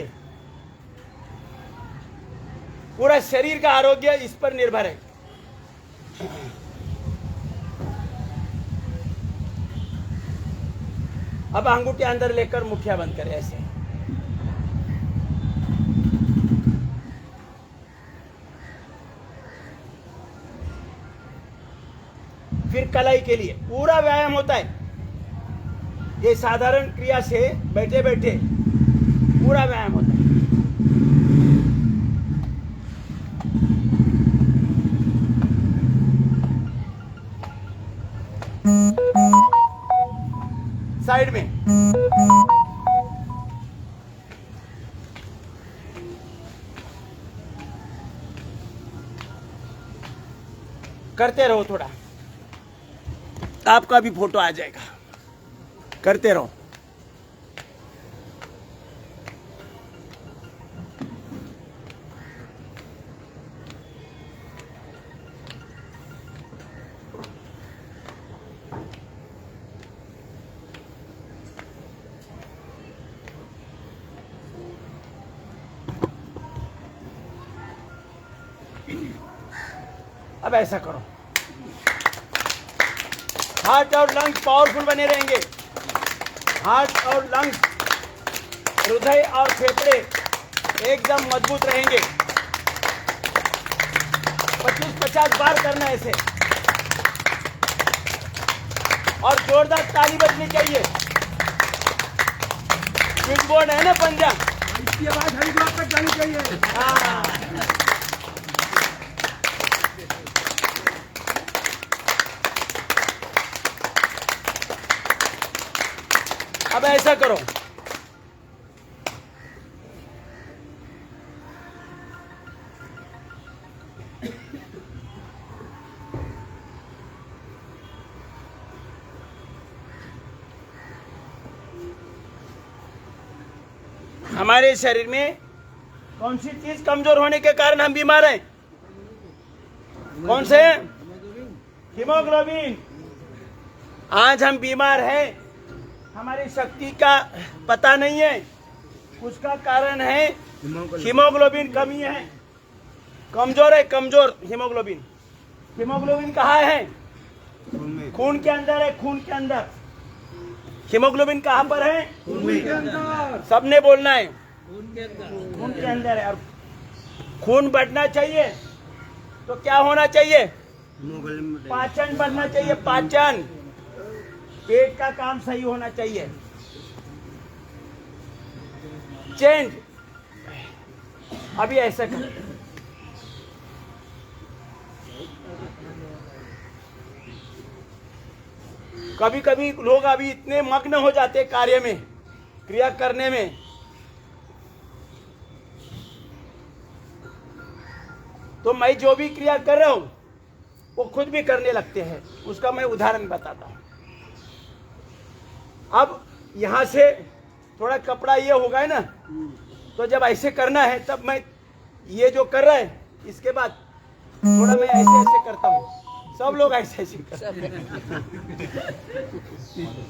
पूरा शरीर का आरोग्य इस पर निर्भर है। अब अंगूठे अंदर लेकर मुठिया बंद करें ऐसे। फिर कलाई के लिए पूरा व्यायाम होता है। ये साधारण क्रिया से बैठे बैठे पूरा व्यायाम होता है। साइड में करते रहो, थोड़ा आपका भी फोटो आ जाएगा। करते रहो। अब ऐसा करो, हार्ट और लंग्स पावरफुल बने रहेंगे। हार्ट और लंग्स, हृदय और फेफड़े एकदम मजबूत रहेंगे। 25-50 बार करना है ऐसे, और जोरदार ताली बजनी चाहिए। स्विच बोर्ड है ना पंजा, इसकी आवाज हरिद्वार तक जानी चाहिए। हाँ। अब ऐसा करो, हमारे शरीर में कौन सी चीज कमजोर होने के कारण हम बीमार हैं? कौन से? हीमोग्लोबिन। आज हम बीमार हैं, हमारी शक्ति का पता नहीं है। उसका कारण है हीमोग्लोबिन कमी है, कमजोर है, कमजोर हीमोग्लोबिन। हीमोग्लोबिन कहाँ है? खून के अंदर है, खून के अंदर। हीमोग्लोबिन कहाँ पर है? खून के अंदर। सबने बोलना है, खून खून के अंदर है। और खून बढ़ना चाहिए तो क्या होना चाहिए? पाचन बढ़ना चाहिए, पाचन। पेट का काम सही होना चाहिए। चेंज। अभी ऐसा कर, कभी कभी लोग अभी इतने मग्न हो जाते कार्य में, क्रिया करने में, तो मैं जो भी क्रिया कर रहा हूं वो खुद भी करने लगते हैं। उसका मैं उदाहरण बताता हूं। अब यहाँ से थोड़ा कपड़ा ये होगा है ना, तो जब ऐसे करना है तब मैं ये जो कर रहा है इसके बाद थोड़ा मैं ऐसे ऐसे करता हूँ, सब लोग ऐसे ऐसे करते हैं।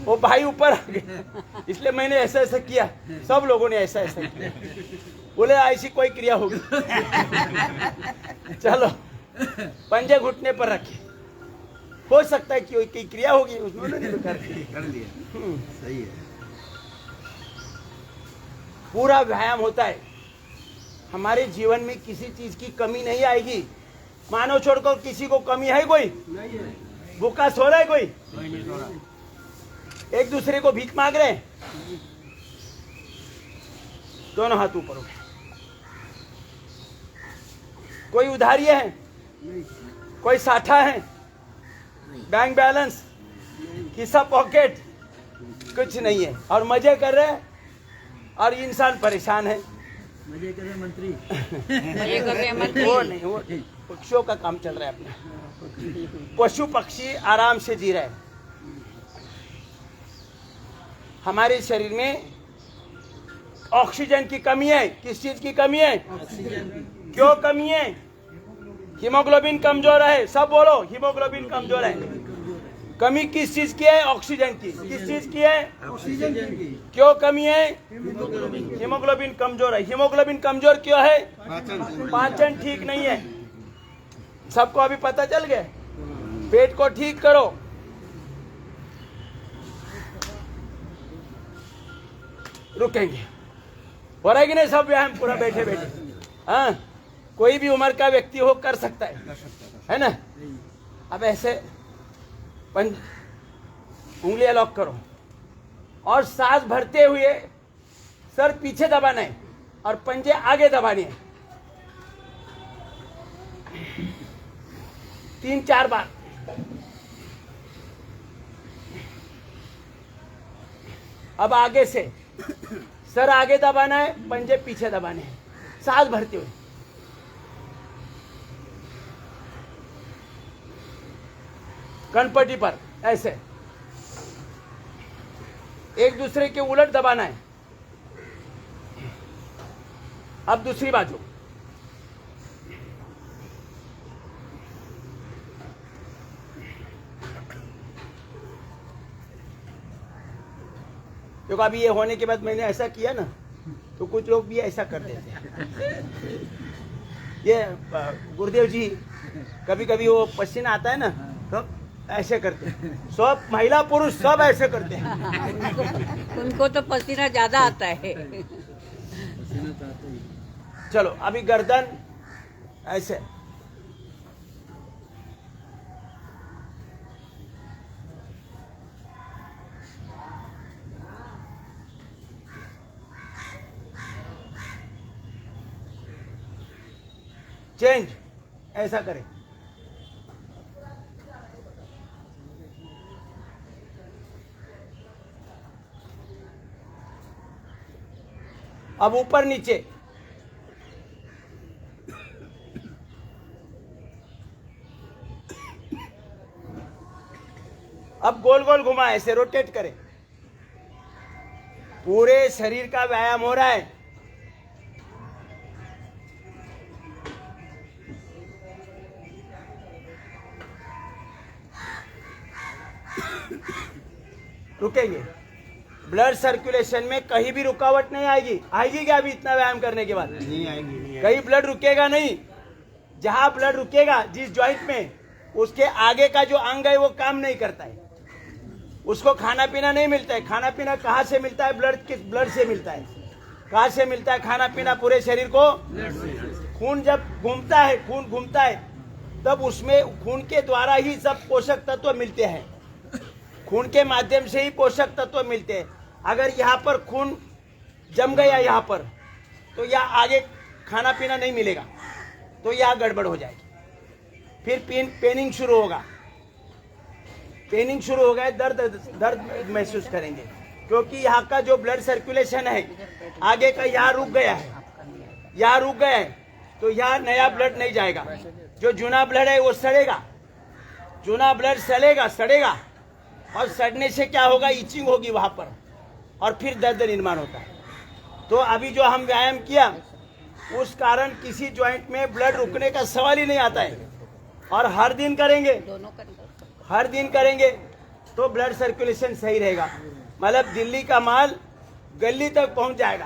वो भाई ऊपर आ गए इसलिए मैंने ऐसा ऐसा किया, सब लोगों ने ऐसा ऐसा किया, बोले ऐसी कोई क्रिया होगी। चलो पंजे घुटने पर रखे, हो सकता है कि कोई क्रिया होगी, उन्होंने भी कर लिया। सही है। पूरा व्यायाम होता है। हमारे जीवन में किसी चीज की कमी नहीं आएगी। मानव छोड़कर किसी को कमी है कोई? नहीं है। भूखा सो रहा है कोई? कोई नहीं छोड़ा। एक दूसरे को भीख मांग रहे हैं? दोनों हाथ ऊपर उठाए। कोई उधारी है? नहीं। कोई साठा है? बैंक बैलेंस, किसा पॉकेट, कुछ नहीं है और मजे कर रहे हैं और इंसान परेशान है। मजे कर रहे मंत्री। मजे कर रहे हैं मंत्री। वो नहीं, वो पक्षियों का काम चल रहा है अपना। पशु पक्षी आराम से जी रहे हैं। हमारे शरीर में ऑक्सीजन की कमी है। किस चीज की कमी है? ऑक्सीजन की। क्यों कमी है? हीमोग्लोबिन कमजोर है। सब बोलो, हीमोग्लोबिन कमजोर है। कमी किस चीज की है? ऑक्सीजन की। किस चीज की है? ऑक्सीजन की। क्यों कमी है? हीमोग्लोबिन। हीमोग्लोबिन कमजोर है। हीमोग्लोबिन कमजोर क्यों है? पाचन। पाचन ठीक नहीं है। सबको अभी पता चल गया। पेट को ठीक करो। रुकेंगे, हो रहा है कि नहीं? सब व्यायाम पूरा बैठे बैठे। हाँ, कोई भी उम्र का व्यक्ति हो कर सकता है ना? अब ऐसे उंगलियां लॉक करो और सांस भरते हुए सर पीछे दबाना है और पंजे आगे दबाने हैं 3-4 बार। अब आगे से सर आगे दबाना है, पंजे पीछे दबाने हैं, सांस भरते हुए। कनपट्टी पर ऐसे एक दूसरे के उलट दबाना है। अब दूसरी बाजू। देखो अभी ये होने के बाद मैंने ऐसा किया ना, तो कुछ लोग भी ऐसा कर देते हैं। ये गुरुदेव जी कभी कभी वो पसीना आता है ना, तो ऐसे करते हैं। सब महिला पुरुष सब ऐसे करते हैं। उनको तो पसीना ज्यादा आता है। पसीना तो आता ही। चलो अभी गर्दन ऐसे, चेंज, ऐसा करें। अब ऊपर नीचे, अब गोल गोल घुमा, ऐसे रोटेट करें। पूरे शरीर का व्यायाम हो रहा है। रुकेंगे। ब्लड सर्कुलेशन में कहीं भी रुकावट नहीं आएगी। आएगी क्या अभी इतना व्यायाम करने के बाद? नहीं आएगी। कहीं ब्लड रुकेगा नहीं। जहां ब्लड रुकेगा जिस जॉइंट में, उसके आगे का जो अंग है वो काम नहीं करता है, उसको खाना पीना नहीं मिलता है। खाना पीना कहाँ से मिलता है? ब्लड, किस ब्लड से मिलता है? कहाँ से मिलता है खाना पीना? पूरे शरीर को खून जब घूमता है, खून घूमता है, तब उसमें खून के द्वारा ही सब पोषक तत्व मिलते हैं। खून के माध्यम से ही पोषक तत्व मिलते हैं। अगर यहाँ पर खून जम गया यहाँ पर, तो यहाँ आगे खाना पीना नहीं मिलेगा, तो यहाँ गड़बड़ हो जाएगी। फिर पेनिंग शुरू होगा। पेनिंग शुरू हो गया, दर्द महसूस करेंगे, क्योंकि यहाँ का जो ब्लड सर्कुलेशन है आगे का यहाँ रुक गया है। यहाँ रुक गया है तो यहाँ नया ब्लड नहीं जाएगा। जो जूना ब्लड है वो सड़ेगा। जूना ब्लड सड़ेगा, और सड़ने से क्या होगा, इचिंग होगी वहां पर और फिर दर्द निर्माण होता है। तो अभी जो हम व्यायाम किया उस कारण किसी जॉइंट में ब्लड रुकने का सवाल ही नहीं आता है। और हर दिन करेंगे, दोनों का हर दिन करेंगे तो ब्लड सर्कुलेशन सही रहेगा। मतलब दिल्ली का माल गली तक पहुंच जाएगा।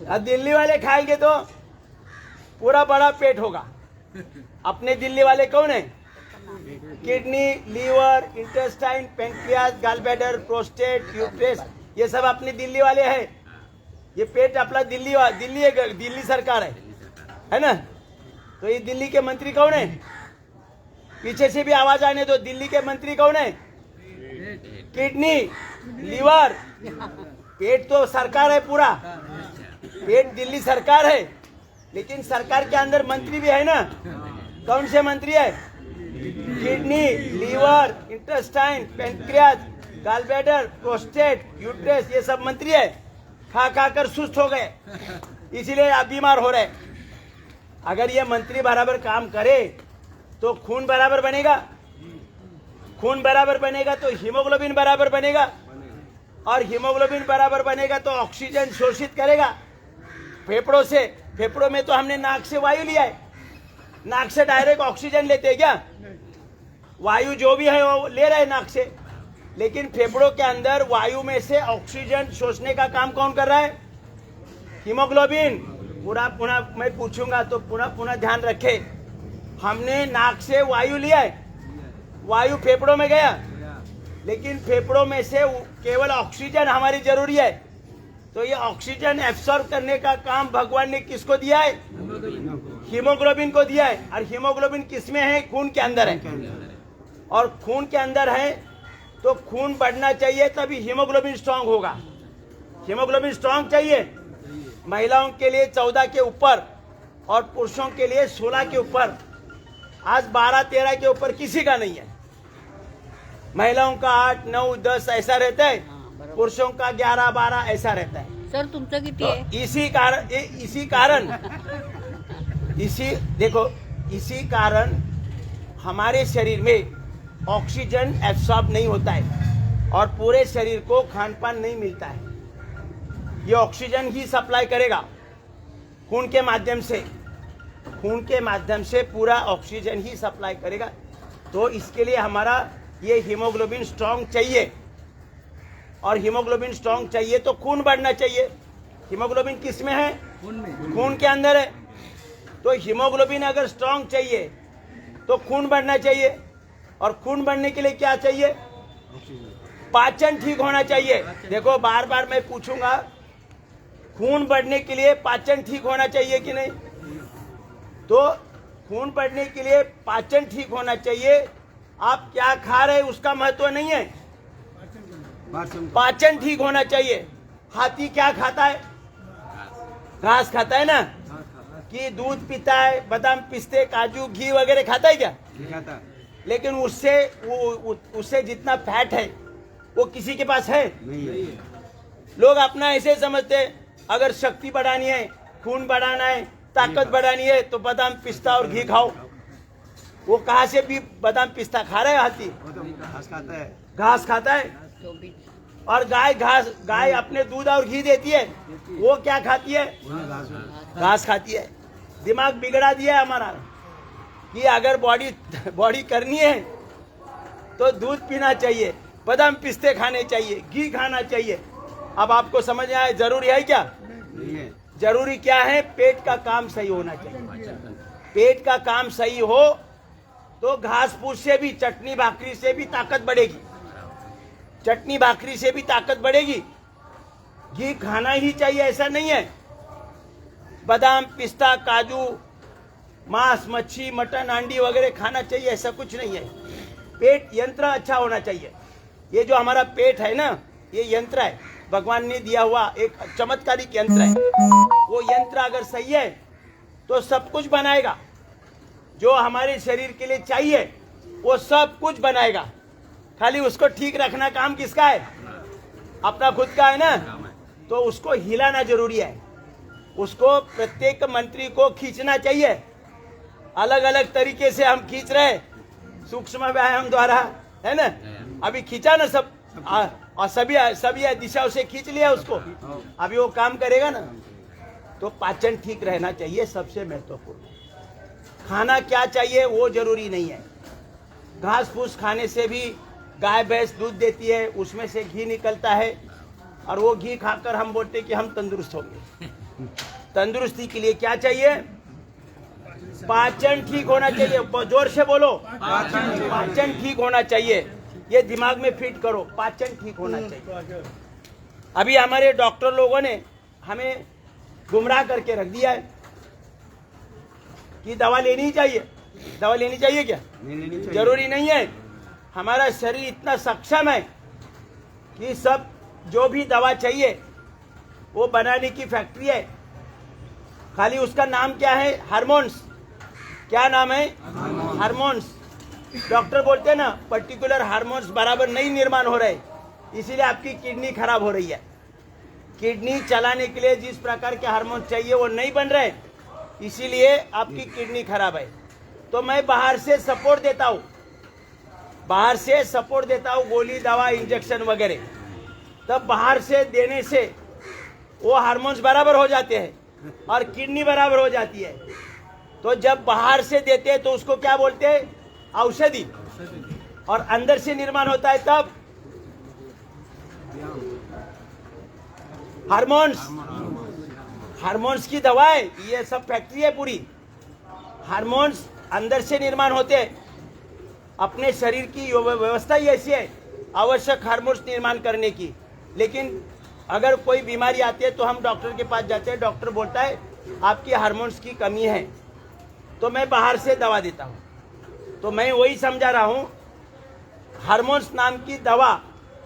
अब दिल्ली वाले खाएंगे तो पूरा बड़ा पेट होगा। अपने दिल्ली वाले कौन है? Kidney, liver, intestine, pancreas, gallbladder, prostate, uterus, ये सब अपने दिल्ली वाले हैं। ये पेट अपना दिल्ली सरकार है ना। तो ये दिल्ली के मंत्री कौन है? पीछे से भी आवाज आने दो। दिल्ली के मंत्री कौन है? किडनी, लीवर, पेट तो सरकार है पूरा। पेट दिल्ली सरकार है, लेकिन सरकार के अंदर मंत्री भी है ना। कौन से मंत्री है? Kidney, liver, intestine, pancreas, gallbladder, prostate, uterus, ये सब मंत्री है। खा खा कर सुस्त हो गए, इसीलिए आप बीमार हो रहे। अगर ये मंत्री बराबर काम करे तो खून बराबर बनेगा। खून बराबर बनेगा तो हीमोग्लोबिन बराबर बनेगा, और हीमोग्लोबिन बराबर बनेगा तो ऑक्सीजन शोषित करेगा फेफड़ों से। फेफड़ों में तो हमने नाक से वायु लिया है। नाक से डायरेक्ट ऑक्सीजन लेते हैं क्या? वायु जो भी है वो ले रहे हैं नाक से, लेकिन फेफड़ों के अंदर वायु में से ऑक्सीजन शोषने का काम कौन कर रहा है? हीमोग्लोबिन। पुनः मैं पूछूंगा तो पुनः ध्यान रखे। हमने नाक से वायु लिया है, वायु फेफड़ों में गया, लेकिन फेफड़ों में से केवल ऑक्सीजन हमारी जरूरी है। तो ये ऑक्सीजन एब्सॉर्ब करने का काम भगवान ने किसको दिया है? हीमोग्लोबिन को दिया है। और हीमोग्लोबिन किसमें है? खून के अंदर है। और खून के अंदर है तो खून बढ़ना चाहिए, तभी हीमोग्लोबिन स्ट्रांग होगा। हीमोग्लोबिन स्ट्रांग चाहिए। महिलाओं के लिए 14 के ऊपर और पुरुषों के लिए 16 के ऊपर। आज 12-13 के ऊपर किसी का नहीं है। महिलाओं का 8, 9, 10 ऐसा रहता है, पुरुषों का 11, 12 ऐसा रहता है। सर तुमचं किती तो आहे? इसी कारण हमारे शरीर में ऑक्सीजन एब्सॉर्ब नहीं होता है और पूरे शरीर को खान पान नहीं मिलता है। ये ऑक्सीजन ही सप्लाई करेगा खून के माध्यम से। खून के माध्यम से पूरा ऑक्सीजन ही सप्लाई करेगा। तो इसके लिए हमारा ये हीमोग्लोबिन स्ट्रांग चाहिए, और हीमोग्लोबिन स्ट्रांग चाहिए तो खून बढ़ना चाहिए। हीमोग्लोबिन किस में है? खून के अंदर है। तो हीमोग्लोबिन अगर स्ट्रांग चाहिए तो खून बढ़ना चाहिए, और खून बढ़ने के लिए क्या चाहिए? पाचन ठीक होना चाहिए। देखो बार बार मैं पूछूंगा, खून बढ़ने के लिए पाचन ठीक होना चाहिए कि नहीं? तो खून बढ़ने के लिए पाचन ठीक होना चाहिए। आप क्या खा रहे हैं उसका महत्व नहीं है, पाचन ठीक होना चाहिए। हाथी क्या खाता है? घास खाता है ना। कि दूध पीता है, बादाम, पिस्ते, काजू, घी वगैरह खाता है क्या? खाता। लेकिन उससे जितना फैट है वो किसी के पास है? नहीं। लोग अपना ऐसे समझते हैं, अगर शक्ति बढ़ानी है, खून बढ़ाना है, ताकत बढ़ानी है तो बादाम, पिस्ता और घी खाओ। वो कहाँ से भी बादाम पिस्ता खा रहा है? हाथी घास खाता है। घास खाता है। और गाय अपने दूध और घी देती है, वो क्या खाती है? घास खाती है। दिमाग बिगड़ा दिया है हमारा कि अगर बॉडी करनी है तो दूध पीना चाहिए, बादाम पिस्ते खाने चाहिए, घी खाना चाहिए। अब आपको समझ में आया जरूरी है क्या? जरूरी क्या है? पेट का काम सही होना चाहिए। पेट का काम सही हो तो घास फूस से भी, चटनी भाकरी से भी ताकत बढ़ेगी। चटनी भाकरी से भी ताकत बढ़ेगी। घी खाना ही चाहिए ऐसा नहीं है। बादाम, पिस्ता, काजू, मांस, मच्छी, मटन, अंडी वगैरह खाना चाहिए ऐसा कुछ नहीं है। पेट यंत्र अच्छा होना चाहिए। ये जो हमारा पेट है ना, ये यंत्र है, भगवान ने दिया हुआ एक चमत्कारिक यंत्र है। वो यंत्र अगर सही है तो सब कुछ बनाएगा। जो हमारे शरीर के लिए चाहिए वो सब कुछ बनाएगा। खाली उसको ठीक रखना काम किसका है? अपना खुद का है ना। तो उसको हिलाना जरूरी है। उसको प्रत्येक मंत्री को खींचना चाहिए। अलग अलग तरीके से हम खींच रहे हैं, सूक्ष्म व्यायाम द्वारा, है ना। अभी खींचा ना सब, और सभी दिशाओं से खींच लिया उसको, अभी वो काम करेगा ना। तो पाचन ठीक रहना चाहिए, सबसे महत्वपूर्ण। खाना क्या चाहिए वो जरूरी नहीं है। घास फूस खाने से भी, गाय भैंस दूध देती है, उसमें से घी निकलता है, और वो घी खाकर हम बोलते कि हम तंदुरुस्त होंगे। तंदुरुस्ती के लिए क्या चाहिए? पाचन ठीक होना चाहिए। जोर से बोलो, पाचन ठीक होना चाहिए। ये दिमाग में फिट करो, पाचन ठीक होना चाहिए। अभी हमारे डॉक्टर लोगों ने हमें गुमराह करके रख दिया है कि दवा लेनी चाहिए। दवा लेनी चाहिए क्या? जरूरी नहीं है। हमारा शरीर इतना सक्षम है कि सब जो भी दवा चाहिए वो बनाने की फैक्ट्री है। खाली उसका नाम क्या है? हार्मोन्स। क्या नाम है? हार्मोन्स। डॉक्टर बोलते हैं ना, पर्टिकुलर हार्मोन्स बराबर नहीं निर्माण हो रहे, इसीलिए आपकी किडनी खराब हो रही है। किडनी चलाने के लिए जिस प्रकार के हार्मोन चाहिए वो नहीं बन रहे, इसीलिए आपकी किडनी खराब है। तो मैं बाहर से सपोर्ट देता हूँ, बाहर से सपोर्ट देता हूँ, गोली दवा इंजेक्शन वगैरह। तब बाहर से देने से वो हार्मोन्स बराबर हो जाते हैं और किडनी बराबर हो जाती है। तो जब बाहर से देते हैं तो उसको क्या बोलते हैं? औषधि। और अंदर से निर्माण होता है तब हार्मोन्स। हार्मोन्स की दवा है ये, सब फैक्ट्री है पूरी। हार्मोन्स अंदर से निर्माण होते हैं। अपने शरीर की व्यवस्था ही ऐसी है, आवश्यक हार्मोन्स निर्माण करने की। लेकिन अगर कोई बीमारी आती है तो हम डॉक्टर के पास जाते हैं, डॉक्टर बोलता है आपकी हार्मोन्स की कमी है, तो मैं बाहर से दवा देता हूँ। तो मैं वही समझा रहा हूँ, हार्मोन्स नाम की दवा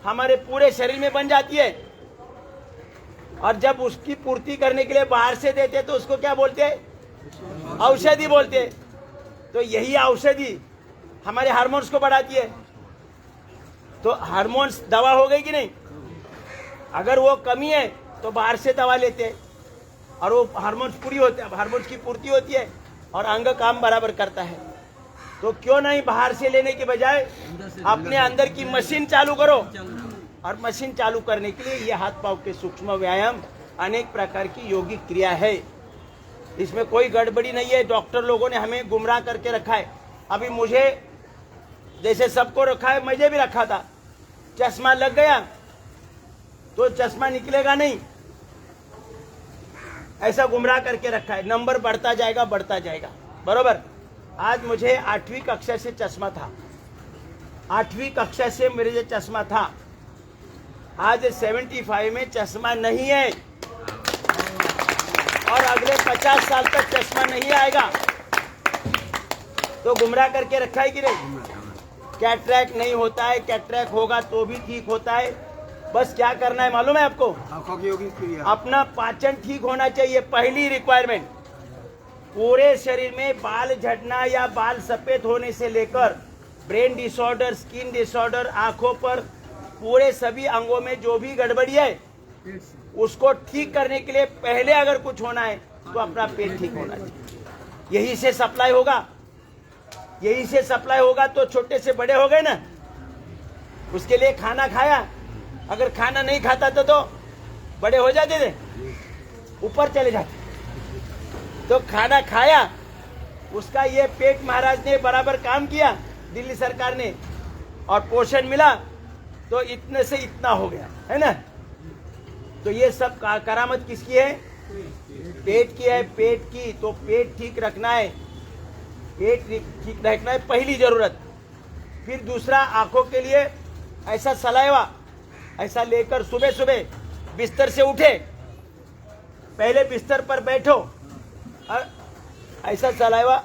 हमारे पूरे शरीर में बन जाती है, और जब उसकी पूर्ति करने के लिए बाहर से देते तो उसको क्या बोलते हैं? औषधि बोलते हैं। तो यही औषधि हमारे हार्मोन्स को बढ़ाती है। तो हार्मोन्स दवा हो गई कि नहीं? अगर वो कमी है तो बाहर से दवा लेते हैं और वो हार्मोन्स पूरी होते हैं, हार्मोन्स की पूर्ति होती है और अंग काम बराबर करता है। तो क्यों नहीं बाहर से लेने के बजाय अपने अंदर की मशीन चालू करो। और मशीन चालू करने के लिए ये हाथ पांव के सूक्ष्म व्यायाम, अनेक प्रकार की योगिक क्रिया है, इसमें कोई गड़बड़ी नहीं है। डॉक्टर लोगों ने हमें गुमराह करके रखा है। अभी मुझे जैसे सबको रखा है, मुझे भी रखा था। चश्मा लग गया तो चश्मा निकलेगा नहीं, ऐसा गुमराह करके रखा है। नंबर बढ़ता जाएगा, बढ़ता जाएगा, बरोबर। आज मुझे 8वीं कक्षा से चश्मा था, 8वीं कक्षा से मेरे जो चश्मा था, आज 75 में चश्मा नहीं है, और अगले 50 साल तक चश्मा नहीं आएगा। तो गुमराह करके रखा है कि नहीं? कैटरैक्ट नहीं होता है, कैटरैक्ट होगा तो भी ठीक होता है। बस क्या करना है मालूम है आपको? अपना पाचन ठीक होना चाहिए, पहली रिक्वायरमेंट। पूरे शरीर में बाल झड़ना या बाल सफेद होने से लेकर ब्रेन डिसऑर्डर, स्किन डिसऑर्डर, आंखों पर, पूरे सभी अंगों में जो भी गड़बड़ी है उसको ठीक करने के लिए पहले अगर कुछ होना है तो अपना पेट ठीक होना चाहिए। यही से सप्लाई होगा, यही से सप्लाई होगा। तो छोटे से बड़े हो गए ना, उसके लिए खाना खाया। अगर खाना नहीं खाता तो बड़े हो जाते थे, ऊपर चले जाते। तो खाना खाया, उसका ये पेट महाराज ने बराबर काम किया, दिल्ली सरकार ने, और पोषण मिला तो इतने से इतना हो गया, है ना। तो ये सब करामत किसकी है? पेट की है, पेट की। तो पेट ठीक रखना है, पेट ठीक रखना है पहली जरूरत। फिर दूसरा, आंखों के लिए ऐसा सलाइवा ऐसा लेकर सुबह सुबह बिस्तर से उठे, पहले बिस्तर पर बैठो और ऐसा सलाइवा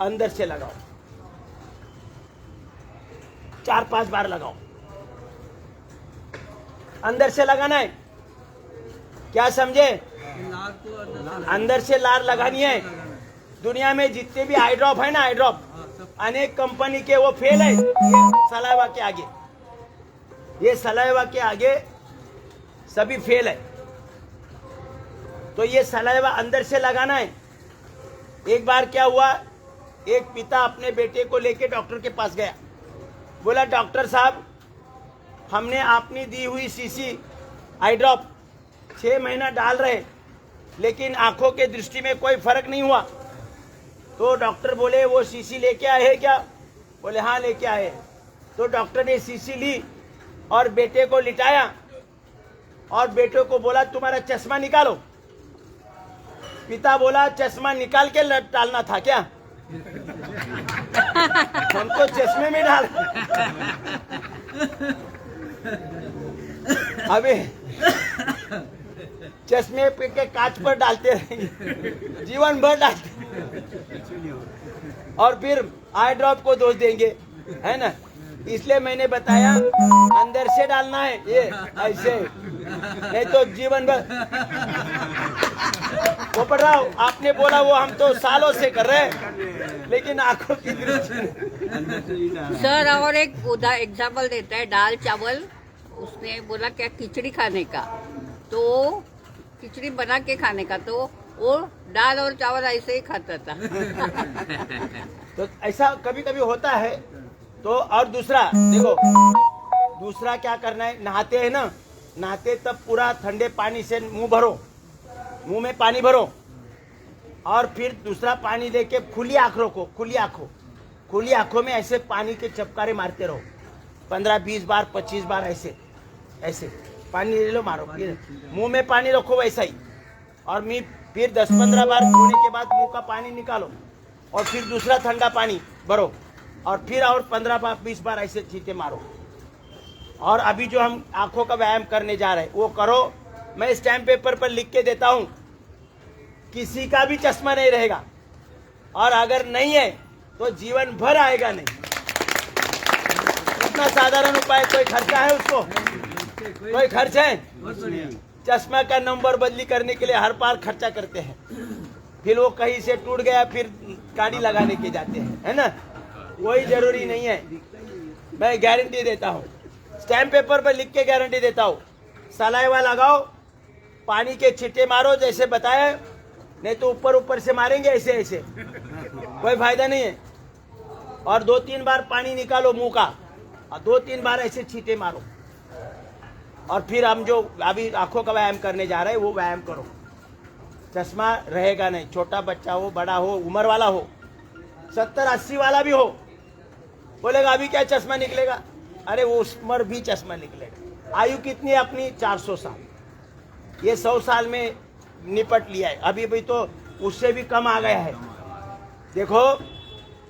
अंदर से लगाओ, 4-5 बार लगाओ। अंदर से लगाना है, क्या समझे? अंदर से लार लगानी है। दुनिया में जितने भी आई ड्रॉप है ना, आई ड्रॉप, अनेक कंपनी के वो फेल है ये सलाइवा के आगे, ये सलाइवा के आगे सभी फेल है। तो ये सलाइवा अंदर से लगाना है। एक बार क्या हुआ, एक पिता अपने बेटे को लेके डॉक्टर के पास गया, बोला डॉक्टर साहब हमने आपने दी हुई शीशी आई ड्रॉप 6 महीना डाल रहे, लेकिन आंखों के दृष्टि में कोई फर्क नहीं हुआ। तो डॉक्टर बोले वो शीशी लेके आए हैं क्या? बोले हाँ लेके आए। तो डॉक्टर ने शीशी ली और बेटे को लिटाया और बेटे को बोला तुम्हारा चश्मा निकालो। पिता बोला चश्मा निकाल के डालना था क्या? हमको चश्मे में डाल। अबे चश्मे पे के कांच पर डालते रहेंगे, जीवन भर डालते और फिर आई ड्रॉप को दोष देंगे, है ना? इसलिए मैंने बताया अंदर से डालना है, ये ऐसे नहीं तो जीवन भर। वो पढ़ रहा हूँ, आपने बोला वो हम तो सालों से कर रहे हैं, लेकिन आंखों की दृष्टि। सर और एक एग्जाम्पल देता है, दाल चावल उसने बोला क्या खिचड़ी खाने का, तो खिचड़ी बना के खाने का, तो वो दाल और चावल ऐसे ही खाता था। तो ऐसा कभी कभी होता है। तो और दूसरा देखो, दूसरा क्या करना है, नहाते हैं ना, नहाते तब पूरा ठंडे पानी से मुंह भरो, मुंह में पानी भरो और फिर दूसरा पानी लेके खुली आंख रखो, खुली आंखों में ऐसे पानी के चपकारे मारते रहो 15-20 बार 25 बार ऐसे पानी ले लो, मारो, मुंह में पानी रखो वैसा ही। और फिर 10-15 बार धोने के बाद मुंह का पानी निकालो और फिर दूसरा ठंडा पानी भरो और फिर और 15-20 बार ऐसे छींटे मारो। और अभी जो हम आंखों का व्यायाम करने जा रहे हैं वो करो। मैं स्टैम्प पेपर पर लिख के देता हूं, किसी का भी चश्मा नहीं रहेगा और अगर नहीं है तो जीवन भर आएगा नहीं। इतना साधारण उपाय, कोई खर्चा है उसको? कोई खर्च है? चश्मा का नंबर बदली करने के लिए हर बार खर्चा करते हैं, फिर वो कहीं से टूट गया फिर गाड़ी लगाने के जाते हैं, है ना? कोई जरूरी नहीं है। मैं गारंटी देता हूँ, स्टैम्प पेपर पर लिख के गारंटी देता हूँ, सलाइवा लगाओ, पानी के छिट्टे मारो जैसे बताया, नहीं तो ऊपर से मारेंगे ऐसे, कोई फायदा नहीं है। और 2-3 बार पानी निकालो मुंह का और 2-3 बार ऐसे छींटे मारो और फिर हम जो अभी आंखों का व्यायाम करने जा रहे हैं वो व्यायाम करो। चश्मा रहेगा नहीं, छोटा बच्चा हो, बड़ा हो, उम्र वाला हो, 70-80 वाला भी हो, बोलेगा अभी क्या चश्मा निकलेगा? अरे वो उस उम्र भी चश्मा निकलेगा। आयु कितनी है अपनी? 400 साल। ये 100 साल में निपट लिया है, अभी भी तो उससे भी कम आ गया है। देखो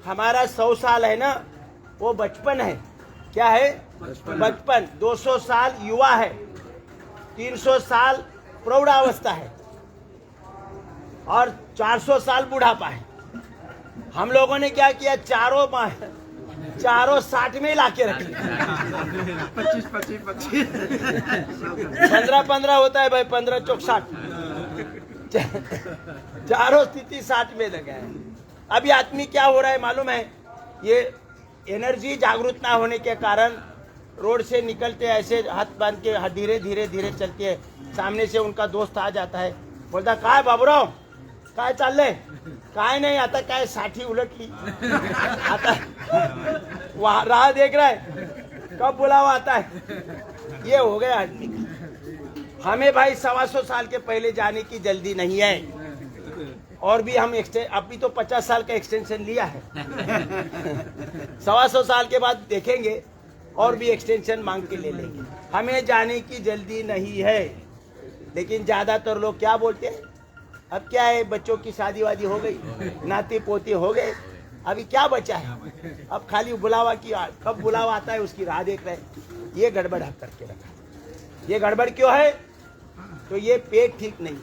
हमारा 100 साल है ना, वो बचपन है। क्या है? बचपन। 200 साल युवा है, 300 साल प्रौढ़ावस्था है और 400 साल बुढ़ापा है। हम लोगों ने क्या किया, चारों 60 में ला के रखे। 25 15 होता है भाई, 15 चौक 60, चारों स्थिति 60 में लगा है। अभी आदमी क्या हो रहा है मालूम है? ये एनर्जी जागरूक ना होने के कारण रोड से निकलते ऐसे हाथ बांध के धीरे धीरे चलते हैं, सामने से उनका दोस्त आ जाता है, बोलता काय बाबूराव काय चाललंय? काय नहीं, आता काय साठी उलटली, आता वहाँ राह देख रहा है कब बुलावा आता है। ये हो गया आदमी। हमें भाई 125 साल के पहले जाने की जल्दी नहीं है, और भी हम अभी तो 50 साल का एक्सटेंशन लिया है। 125 साल के बाद देखेंगे और भी एक्सटेंशन मांग के ले लेंगे। हमें जाने की जल्दी नहीं है, लेकिन ज्यादातर लोग क्या बोलते हैं, अब क्या है, बच्चों की शादी वादी हो गई, नाती पोती हो गए, अभी क्या बचा है, अब खाली बुलावा की, कब बुलावा आता है उसकी राह देख रहे हैं। ये गड़बड़ हम करके रखा। ये गड़बड़ क्यों है? तो ये पेट ठीक नहीं है।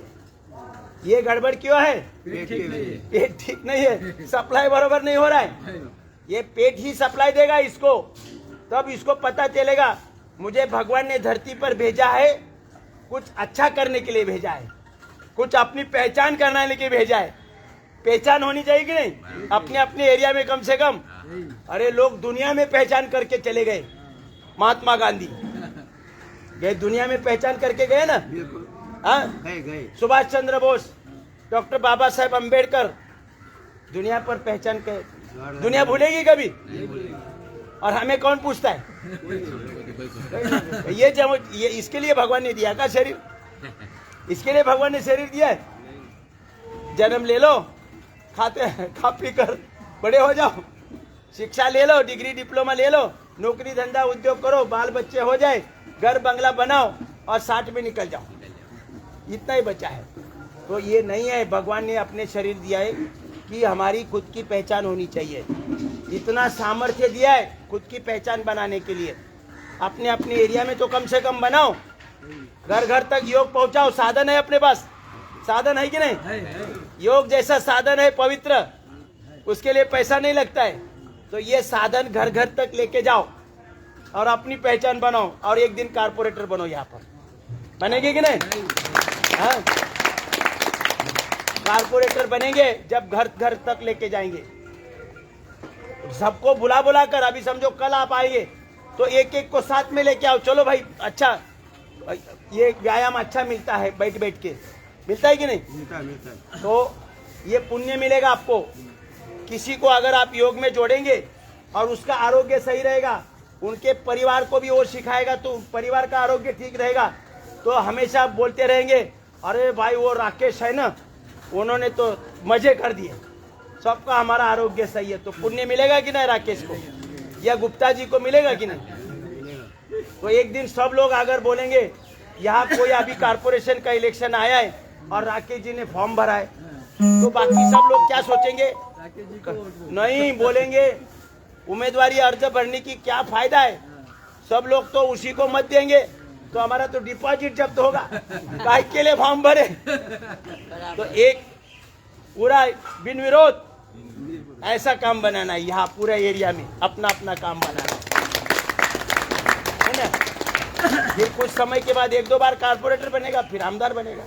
ये गड़बड़ क्यों है? पेट ठीक नहीं है, सप्लाई बराबर नहीं हो रहा है। ये पेट ही सप्लाई देगा इसको, तब इसको पता चलेगा मुझे भगवान ने धरती पर भेजा है, कुछ अच्छा करने के लिए भेजा है, कुछ अपनी पहचान करने के लिए भेजा है। पहचान होनी चाहिए कि नहीं? अपने अपने एरिया में कम से कम। अरे लोग दुनिया में पहचान करके चले गए। महात्मा गांधी गए, दुनिया में पहचान करके गए ना। गए। सुभाष चंद्र बोस, डॉक्टर बाबा साहेब अम्बेडकर दुनिया पर पहचान के दुनिया भूलेगी कभी? और हमें कौन पूछता है? ये इसके लिए भगवान ने दिया का शरीर, इसके लिए भगवान ने शरीर दिया है। जन्म ले लो, खाते खा पी कर बड़े हो जाओ, शिक्षा ले लो, डिग्री डिप्लोमा ले लो, नौकरी धंधा उद्योग करो, बाल बच्चे हो जाए, घर बंगला बनाओ और 60 में निकल जाओ, इतना ही बचा है। तो ये नहीं है, भगवान ने अपने शरीर दिया है कि हमारी खुद की पहचान होनी चाहिए। इतना सामर्थ्य दिया है खुद की पहचान बनाने के लिए। अपने अपने एरिया में तो कम से कम बनाओ, घर घर तक योग पहुंचाओ। साधन है अपने पास, साधन है कि नहीं? योग जैसा साधन है पवित्र, उसके लिए पैसा नहीं लगता है। तो ये साधन घर घर तक लेके जाओ और अपनी पहचान बनाओ, और एक दिन कारपोरेटर बनो। यहाँ पर बनेंगे कि नहीं? हाँ, कारपोरेटर बनेंगे जब घर घर तक लेके जाएंगे, सबको बुला बुला कर। अभी समझो कल आप आएंगे तो एक एक को साथ में लेके आओ। चलो भाई, अच्छा ये व्यायाम अच्छा मिलता है, बैठ बैठ के मिलता है कि नहीं? मिलता है। तो ये पुण्य मिलेगा आपको। किसी को अगर आप योग में जोड़ेंगे और उसका आरोग्य सही रहेगा, उनके परिवार को भी वो सिखाएगा, तो परिवार का आरोग्य ठीक रहेगा। तो हमेशा बोलते रहेंगे, अरे भाई वो राकेश है ना, उन्होंने तो मजे कर दिए, सबका हमारा आरोग्य सही है। तो पुण्य मिलेगा कि नहीं राकेश को, या गुप्ता जी को मिलेगा कि नहीं? तो एक दिन सब लोग अगर बोलेंगे, यहाँ कोई अभी कारपोरेशन का इलेक्शन आया है और राकेश जी ने फॉर्म भरा है, तो बाकी सब लोग क्या सोचेंगे? नहीं बोलेंगे, उम्मीदवारी अर्ज भरने की क्या फायदा है, सब लोग तो उसी को मत देंगे, तो हमारा तो डिपॉजिट जब्त होगा, काहे के लिए फॉर्म भरे? तो एक पूरा बिन विरोध ऐसा काम बनाना है, यहाँ पूरे एरिया में अपना अपना काम बनाना है ना। फिर कुछ समय के बाद एक दो बार कारपोरेटर बनेगा, फिर आमदार बनेगा,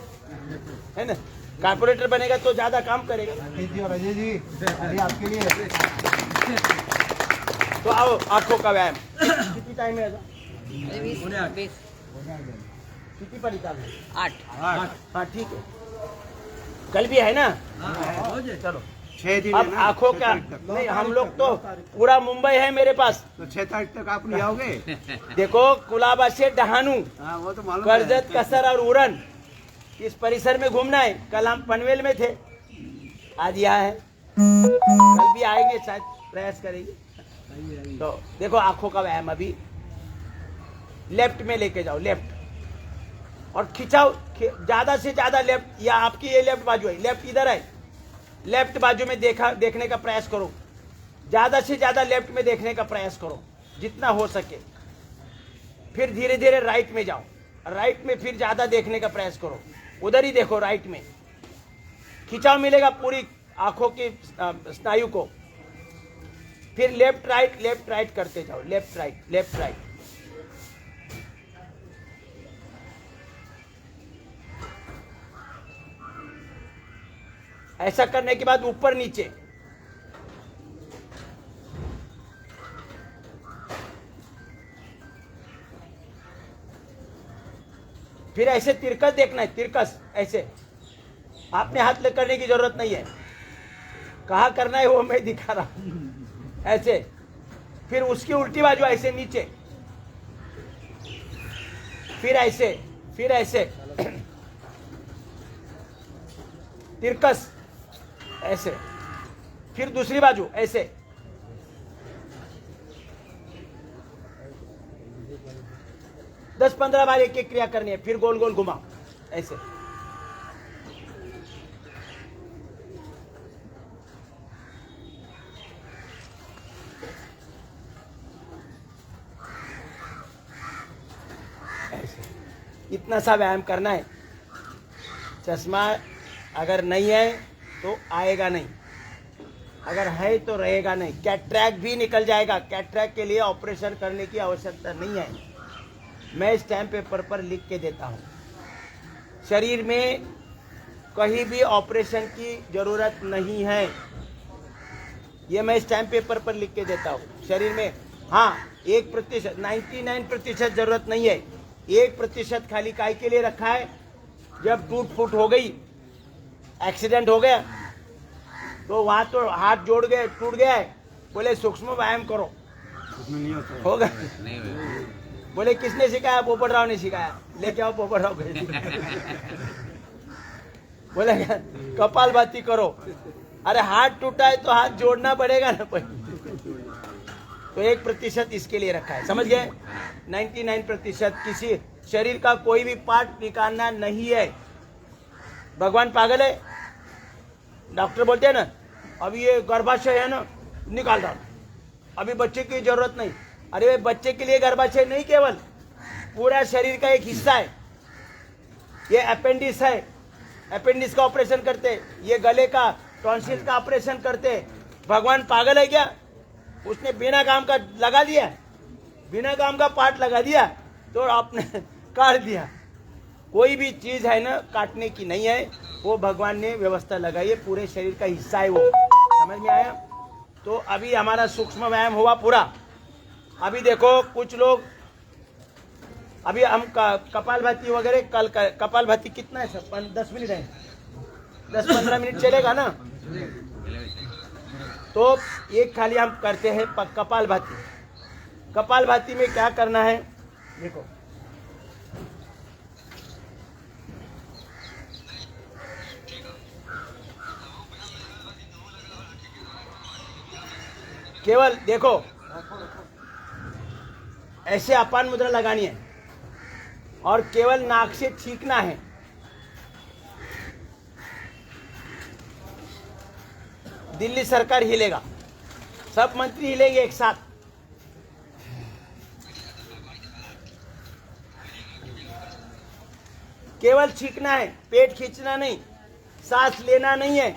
है ना। कारपोरेटर बनेगा तो ज्यादा काम करेगा। अजय जी, अभी आपके लिए तो आओ, आंखों का व्यायाम। कितनी टाइम है? 20 कितनी पड़ी था? 8। हाँ ठीक है, कल भी है ना? चलो 6 दिन अब आंखों का नहीं, हम लोग तो पूरा मुंबई है मेरे पास। तो 6 तारीख तक आप नहीं आओगे? देखो, कुलाबा से डहानू, हाँ, वो तो मालूम करजत, कसर और उरन, इस परिसर में घूमना है। कल हम पनवेल में थे, आज यहाँ है, कल भी आएंगे, शायद प्रयास करेंगे। तो देखो आंखों का व्यायाम, अभी लेफ्ट में लेके जाओ, लेफ्ट, और खिंचाओ ज्यादा से ज्यादा लेफ्ट। या आपकी ये लेफ्ट बाजू है, लेफ्ट इधर है, लेफ्ट बाजू में देखने का प्रयास करो, ज्यादा से ज्यादा लेफ्ट में देखने का प्रयास करो जितना हो सके। फिर धीरे धीरे राइट में जाओ, राइट में फिर ज्यादा देखने का प्रयास करो, उधर ही देखो, राइट में खिंचाव मिलेगा पूरी आंखों की स्नायु को। फिर लेफ्ट राइट करते जाओ, लेफ्ट राइट। ऐसा करने के बाद ऊपर नीचे, फिर ऐसे तिरकस देखना है, तिरकस ऐसे। आपने हाथ ले करने की जरूरत नहीं है, कहाँ करना है वो मैं दिखा रहा हूं, ऐसे। फिर उसकी उल्टी बाजू ऐसे नीचे, फिर ऐसे तिरकस ऐसे, फिर दूसरी बाजू ऐसे। 10-15 बार एक एक क्रिया करनी है, फिर गोल गोल घुमाओ ऐसे। इतना सा व्यायाम करना है। चश्मा अगर नहीं है तो आएगा नहीं, अगर है तो रहेगा नहीं। कैटरैक्ट भी निकल जाएगा, कैटरैक्ट के लिए ऑपरेशन करने की आवश्यकता नहीं है। मैं स्टैम्प पेपर पर लिख के देता हूँ, शरीर में कहीं भी ऑपरेशन की जरूरत नहीं है, ये मैं स्टैम्प पेपर पर लिख के देता हूँ। शरीर में हाँ 1%, 99% जरूरत नहीं है, 1% खाली काय के लिए रखा है। जब टूट फूट हो गई, एक्सीडेंट हो गया, तो वहां तो हाथ जोड़ गए, टूट गया है। बोले सूक्ष्म व्यायाम करो, उसमें नहीं होता है। होगा। नहीं हुए। बोले किसने सिखाया? पोपट राव ने सिखाया। लेके आओ पोपट राव भेज दो। बोले कपालभाति करो। अरे हाथ टूटा है तो हाथ जोड़ना पड़ेगा ना पहले। तो 1% इसके लिए रखा है, समझ गए? 99% किसी शरीर का कोई भी पार्ट निकालना नहीं है। भगवान पागल है? डॉक्टर बोलते हैं ना, अभी ये गर्भाशय है ना, निकाल डालो, अभी बच्चे की जरूरत नहीं। अरे बच्चे के लिए गर्भाशय नहीं, केवल पूरा शरीर का एक हिस्सा है। ये अपेंडिक्स है, अपेंडिक्स का ऑपरेशन करते, ये गले का टॉन्सिल का ऑपरेशन करते। भगवान पागल है क्या? उसने बिना काम का लगा दिया, बिना काम का पार्ट लगा दिया तो आपने काट दिया। कोई भी चीज है ना काटने की नहीं है, वो भगवान ने व्यवस्था लगाई है, पूरे शरीर का हिस्सा है वो। समझ में आया? तो अभी हमारा सूक्ष्म व्यायाम हुआ पूरा। अभी देखो कुछ लोग, अभी हम कपालभाति वगैरह कल कपालभाति कितना है सर? 10 मिनट है, 10-15 मिनट चलेगा ना? तो एक खाली हम करते हैं कपालभाति। कपालभाति में क्या करना है देखो, केवल देखो ऐसे अपान मुद्रा लगानी है और केवल नाक से छींकना है। दिल्ली सरकार हिलेगा, सब मंत्री हिलेंगे एक साथ। केवल छींकना है, पेट खींचना नहीं, सांस लेना नहीं है,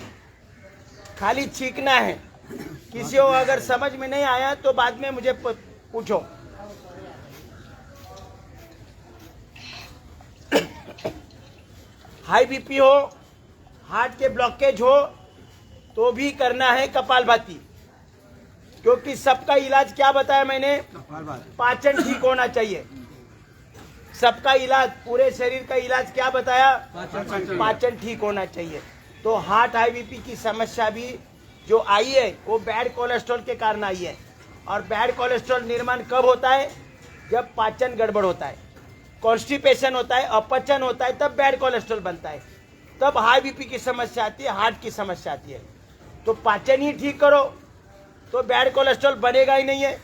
खाली छींकना है। किसी को अगर समझ में नहीं आया तो बाद में मुझे पूछो। हाई बीपी हो, हार्ट के ब्लॉकेज हो तो भी करना है कपालभाति, क्योंकि सबका इलाज क्या बताया मैंने? पाचन ठीक होना चाहिए। सबका इलाज, पूरे शरीर का इलाज क्या बताया? पाचन ठीक होना चाहिए। तो हार्ट हाई बीपी की समस्या भी जो आई है वो बैड कोलेस्ट्रॉल के कारण आई है। और बैड कोलेस्ट्रॉल निर्माण कब होता है? जब पाचन गड़बड़ होता है, कॉन्स्टिपेशन होता है, अपचन होता है, तब बैड कोलेस्ट्रॉल बनता है, तब हाई बीपी की समस्या आती है, हार्ट की समस्या आती है। तो पाचन ही ठीक करो तो बैड कोलेस्ट्रॉल बनेगा ही नहीं है।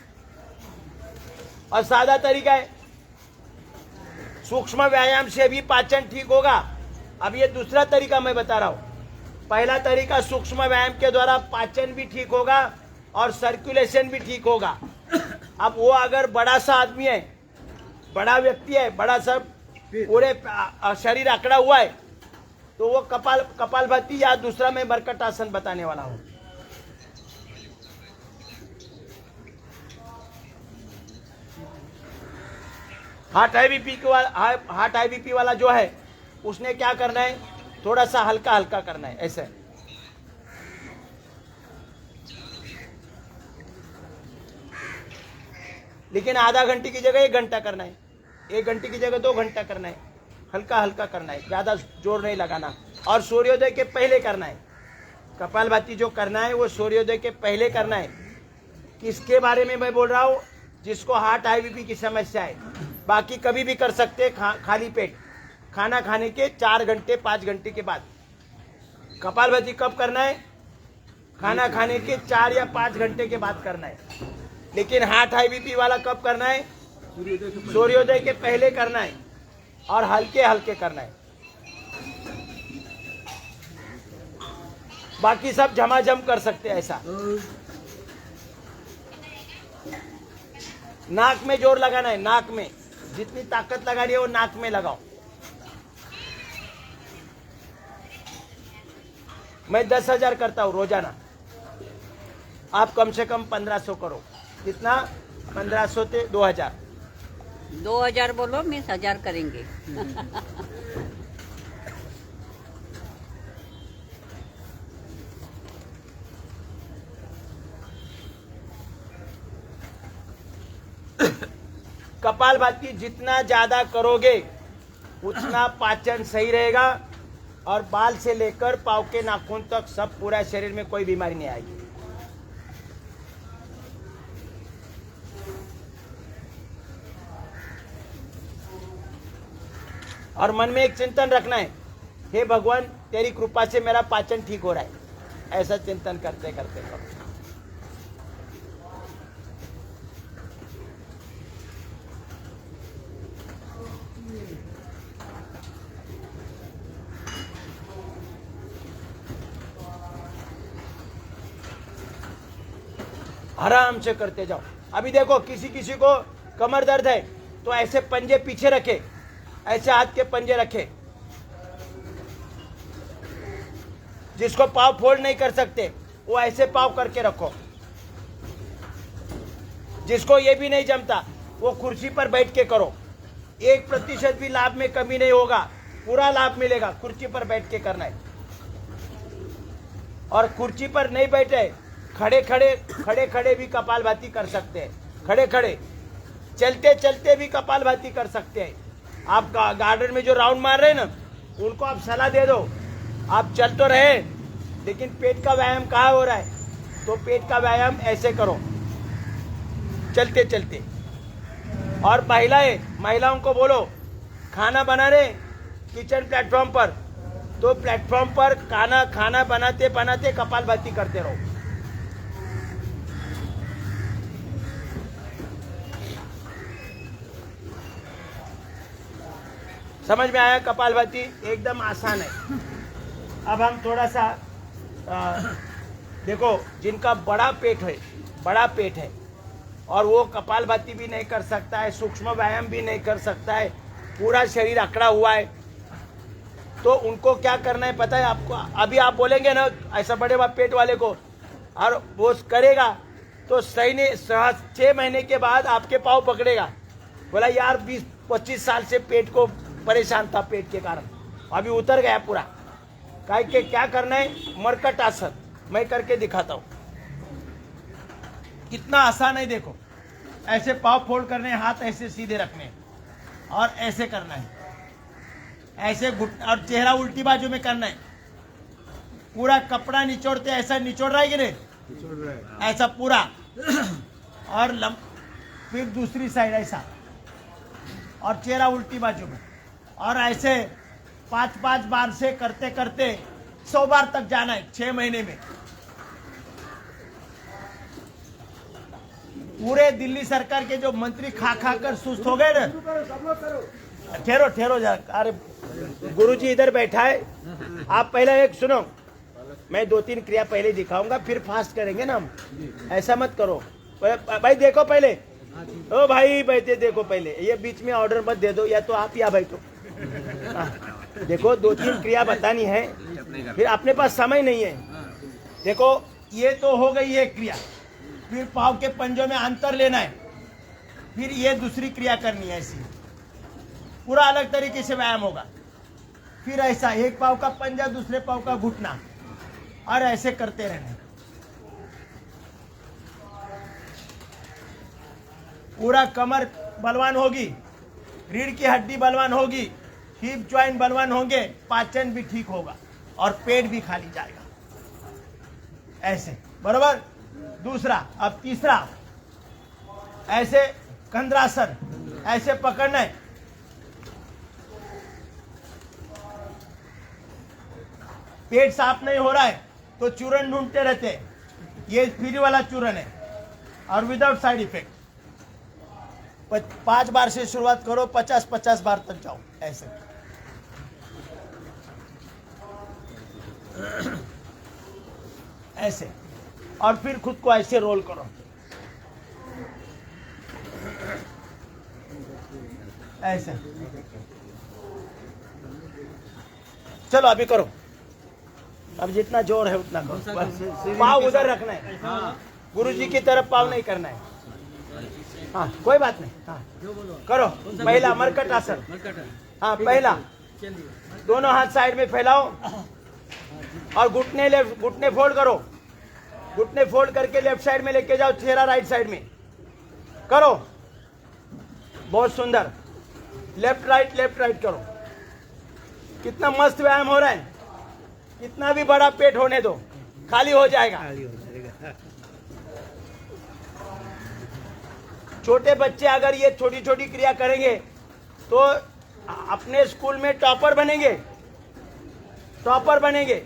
और सादा तरीका है, सूक्ष्म व्यायाम से भी पाचन ठीक होगा। अब ये दूसरा तरीका मैं बता रहा हूं। पहला तरीका सूक्ष्म व्यायाम के द्वारा पाचन भी ठीक होगा और सर्कुलेशन भी ठीक होगा। अब वो अगर बड़ा सा आदमी है, बड़ा व्यक्ति है, बड़ा सा पूरे शरीर अकड़ा हुआ है, तो वो कपालभाति या दूसरा मैं मरकट आसन बताने वाला हूं। हार्ट हाई बीपी वाला जो है उसने क्या करना है? थोड़ा सा हल्का हल्का करना है, ऐसे। लेकिन आधा घंटे की जगह 1 घंटा करना है, 1 घंटे की जगह 2 घंटा करना है, हल्का हल्का करना है, ज्यादा जोर नहीं लगाना। और सूर्योदय के पहले करना है। कपालभाति जो करना है वो सूर्योदय के पहले करना है। किसके बारे में मैं बोल रहा हूँ? जिसको हार्ट हाई बीपी की समस्या है। बाकी कभी भी कर सकते, खाली पेट खाना खाने के 4 घंटे 5 घंटे के बाद। कपालभाति कब करना है? खाना खाने के 4 या 5 घंटे के बाद करना है। लेकिन हार्ट हाई बीपी वाला कब करना है? सूर्योदय के पहले करना है और हल्के हल्के करना है। बाकी सब झमाझम कर सकते हैं ऐसा। नाक में जोर लगाना है, नाक में जितनी ताकत लगानी है वो नाक में लगाओ। मैं 10,000 करता हूं रोजाना, आप कम से कम 1500 करो। कितना? 1500 से 2000। 2000 बोलो, मीन्स 1000 करेंगे। कपालभाति जितना ज्यादा करोगे उतना पाचन सही रहेगा और बाल से लेकर पाँव के नाखून तक सब पूरा शरीर में कोई बीमारी नहीं आएगी। और मन में एक चिंतन रखना है, हे भगवान तेरी कृपा से मेरा पाचन ठीक हो रहा है। ऐसा चिंतन करते करते करो। आराम से करते जाओ। अभी देखो किसी किसी को कमर दर्द है तो ऐसे पंजे पीछे रखे, ऐसे हाथ के पंजे रखे। जिसको पाँव फोल्ड नहीं कर सकते वो ऐसे पाँव करके रखो। जिसको ये भी नहीं जमता वो कुर्सी पर बैठ के करो। 1% भी लाभ में कमी नहीं होगा, पूरा लाभ मिलेगा। कुर्सी पर बैठ के करना है। और कुर्सी पर नहीं बैठे, खड़े खड़े भी कपालभाति कर सकते हैं। खड़े खड़े चलते चलते भी कपालभाति कर सकते हैं। आप गार्डन में जो राउंड मार रहे हैं ना, उनको आप सलाह दे दो, आप चल तो रहे लेकिन पेट का व्यायाम कहाँ हो रहा है, तो पेट का व्यायाम ऐसे करो चलते चलते। और महिलाओं को बोलो खाना बना रहे किचन प्लेटफॉर्म पर, तो प्लेटफॉर्म पर खाना बनाते बनाते कपालभाति करते रहो। समझ में आया? कपालभाति एकदम आसान है। अब हम थोड़ा सा देखो, जिनका बड़ा पेट है और वो कपालभाति भी नहीं कर सकता है, सूक्ष्म व्यायाम भी नहीं कर सकता है, पूरा शरीर अकड़ा हुआ है, तो उनको क्या करना है पता है आपको? अभी आप बोलेंगे ना ऐसा बड़े पेट वाले को, और वो करेगा तो सही ने 6 महीने के बाद आपके पाँव पकड़ेगा, बोला यार 20-25 साल से पेट को परेशान था, पेट के कारण अभी उतर गया पूरा। काहे के क्या करना है? मरकट आसन मैं करके दिखाता हूँ, कितना आसान है। देखो ऐसे पाँव फोल्ड करने, हाथ ऐसे सीधे रखने और ऐसे करना है, ऐसे और चेहरा उल्टी बाजू में करना है। पूरा कपड़ा निचोड़ते, ऐसा निचोड़ रहा है कि नहीं? निचोड़ रहा है ऐसा पूरा। और फिर दूसरी साइड ऐसा, और चेहरा उल्टी बाजू में, और ऐसे 5-5 बार से करते करते 100 बार तक जाना है 6 महीने में। पूरे दिल्ली सरकार के जो मंत्री खा कर सुस्त हो गए ना, ठहरो जा। अरे गुरुजी इधर बैठा है, आप पहले एक सुनो, मैं 2-3 क्रिया पहले दिखाऊंगा, फिर फास्ट करेंगे ना हम। ऐसा मत करो भाई, देखो पहले, ओ भाई बैठे देखो पहले, ये बीच में ऑर्डर मत दे दो, या तो आप या बैठो। देखो 2-3 क्रिया बतानी है, फिर अपने पास समय नहीं है। देखो ये तो हो गई है क्रिया, फिर पाँव के पंजों में अंतर लेना है, फिर ये दूसरी क्रिया करनी है। ऐसी पूरा अलग तरीके से व्यायाम होगा। फिर ऐसा एक पाँव का पंजा, दूसरे पाँव का घुटना, और ऐसे करते रहना। पूरा कमर बलवान होगी, रीढ़ की हड्डी बलवान होगी, हिप ज्वाइंट बलवान होंगे, पाचन भी ठीक होगा और पेट भी खाली जाएगा। ऐसे बरोबर। दूसरा, अब तीसरा, ऐसे कंद्रासन, ऐसे पकड़ना है। पेट साफ नहीं हो रहा है तो चूरन ढूंढते रहते हैं, ये फ्री वाला चूरन है और विदाउट साइड इफेक्ट। 5 बार से शुरुआत करो, 50-50 बार तक जाओ ऐसे। ऐसे, और फिर खुद को ऐसे रोल करो, ऐसे। चलो अभी करो, अब जितना जोर है उतना करो। पाँव उधर रखना है, गुरुजी की तरफ पाँव नहीं करना है। हाँ कोई बात नहीं, हाँ करो। पहला मरकट आसन, हाँ पहला, दोनों हाथ साइड में फैलाओ और घुटने फोल्ड करो। घुटने फोल्ड करके लेफ्ट साइड में लेके जाओ, चेहरा राइट साइड में करो। बहुत सुंदर। लेफ्ट राइट करो। कितना मस्त व्यायाम हो रहा है। कितना भी बड़ा पेट होने दो, खाली हो जाएगा। छोटे बच्चे अगर ये छोटी छोटी क्रिया करेंगे तो अपने स्कूल में टॉपर बनेंगे, टॉपर बनेंगे।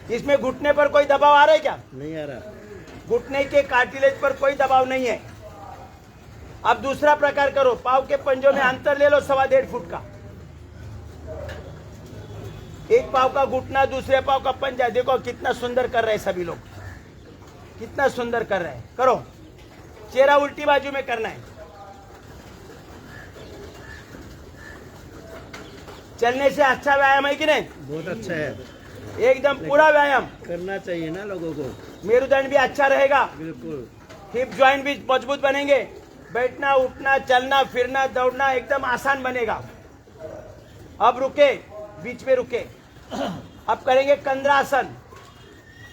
इसमें घुटने पर कोई दबाव आ रहा है क्या? नहीं आ रहा। घुटने के कार्टिलेज पर कोई दबाव नहीं है। अब दूसरा प्रकार करो, पाव के पंजों में अंतर ले लो 1.25 फुट का। एक पाव का घुटना, दूसरे पाव का पंजा। देखो कितना सुंदर कर रहे हैं सभी लोग, कितना सुंदर कर रहे हैं। करो, चेहरा उल्टी बाजू में करना है। चलने से अच्छा व्यायाम है कि नहीं? बहुत अच्छा है, एकदम पूरा व्यायाम करना चाहिए ना लोगों को। मेरुदंड भी अच्छा रहेगा, बिल्कुल। हिप जॉइंट भी मजबूत बनेंगे, बैठना उठना चलना फिरना दौड़ना एकदम आसान बनेगा। अब रुके, बीच में रुके। अब करेंगे कंद्रासन।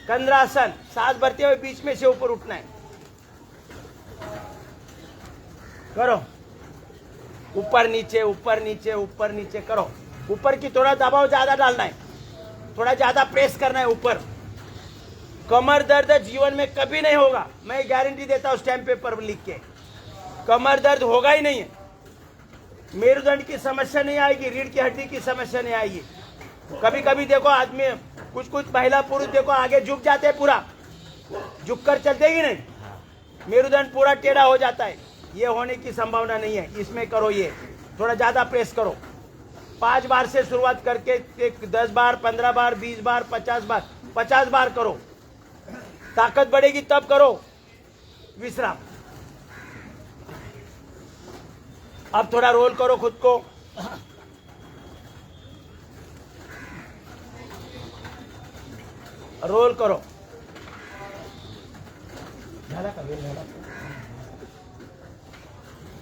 कंद्रासन, सांस भरते हुए बीच में से ऊपर उठना है। करो, ऊपर नीचे ऊपर नीचे ऊपर नीचे करो। ऊपर की थोड़ा दबाव ज्यादा डालना है, थोड़ा ज्यादा प्रेस करना है ऊपर। कमर दर्द जीवन में कभी नहीं होगा, मैं गारंटी देता हूं स्टैम्प पेपर पर लिख के। कमर दर्द होगा ही नहीं है, मेरुदंड की समस्या नहीं आएगी, रीढ़ की हड्डी की समस्या नहीं आएगी। कभी कभी देखो आदमी, कुछ कुछ महिला पुरुष देखो आगे झुक जाते हैं, पूरा झुक कर चलते ही नहीं, मेरुदंड पूरा टेढ़ा हो जाता है। ये होने की संभावना नहीं है। इसमें करो, ये थोड़ा ज्यादा प्रेस करो। 5 बार से शुरुआत करके 10 बार 15 बार 20 बार 50 बार 50 बार करो। ताकत बढ़ेगी तब करो। विश्राम। अब थोड़ा रोल करो खुद को। रोल करो।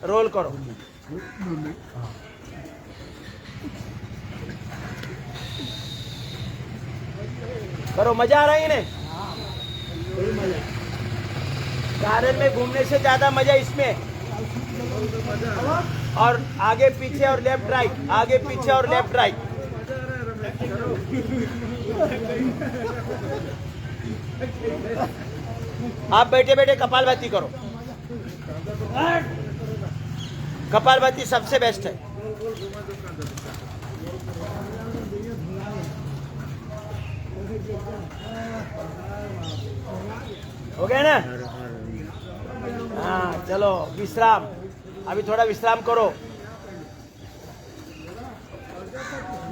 रोल करो। करो, मजा आ रहा है इन्हें? गार्डन में घूमने से ज्यादा मजा इसमें। और आगे पीछे और लेफ्ट राइट, आगे पीछे और लेफ्ट राइट। आप बैठे बैठे कपालभाति करो। कपालभाति सबसे बेस्ट है। हो गया ना? हाँ, चलो विश्राम। अभी थोड़ा विश्राम करो।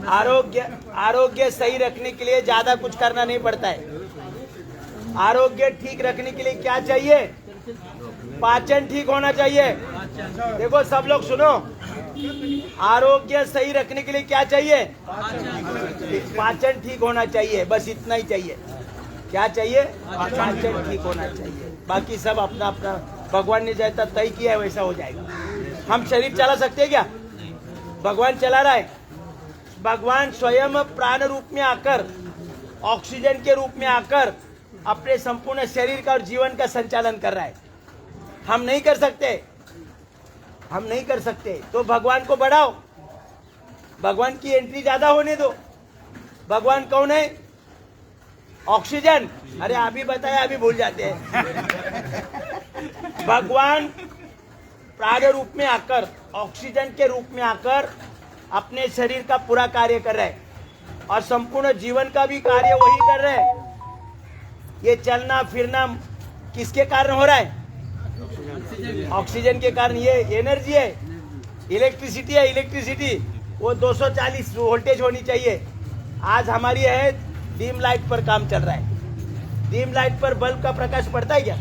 आरोग्य सही रखने के लिए ज्यादा कुछ करना नहीं पड़ता है। आरोग्य ठीक रखने के लिए क्या चाहिए? पाचन ठीक होना चाहिए। देखो सब लोग सुनो, आरोग्य सही रखने के लिए क्या चाहिए? पाचन ठीक होना चाहिए। बस इतना ही चाहिए। क्या चाहिए? पाचन ठीक होना चाहिए। बाकी सब अपना अपना भगवान ने जैसा तय किया है वैसा हो जाएगा। हम शरीर चला सकते हैं क्या? भगवान चला रहा है। भगवान स्वयं प्राण रूप में आकर, ऑक्सीजन के रूप में आकर अपने संपूर्ण शरीर का और जीवन का संचालन कर रहा है। हम नहीं कर सकते, हम नहीं कर सकते। तो भगवान को बढ़ाओ, भगवान की एंट्री ज्यादा होने दो। भगवान कौन है? ऑक्सीजन। अरे अभी बताया, अभी भूल जाते हैं। भगवान प्राण रूप में आकर, ऑक्सीजन के रूप में आकर अपने शरीर का पूरा कार्य कर रहे हैं और संपूर्ण जीवन का भी कार्य वही कर रहे हैं। ये चलना फिरना किसके कारण हो रहा है? ऑक्सीजन के कारण। ये एनर्जी है, इलेक्ट्रिसिटी है। इलेक्ट्रिसिटी वो 240 वोल्टेज होनी चाहिए। आज हमारी है डीम लाइट पर काम चल रहा है। डीम लाइट पर बल्ब का प्रकाश पड़ता है क्या?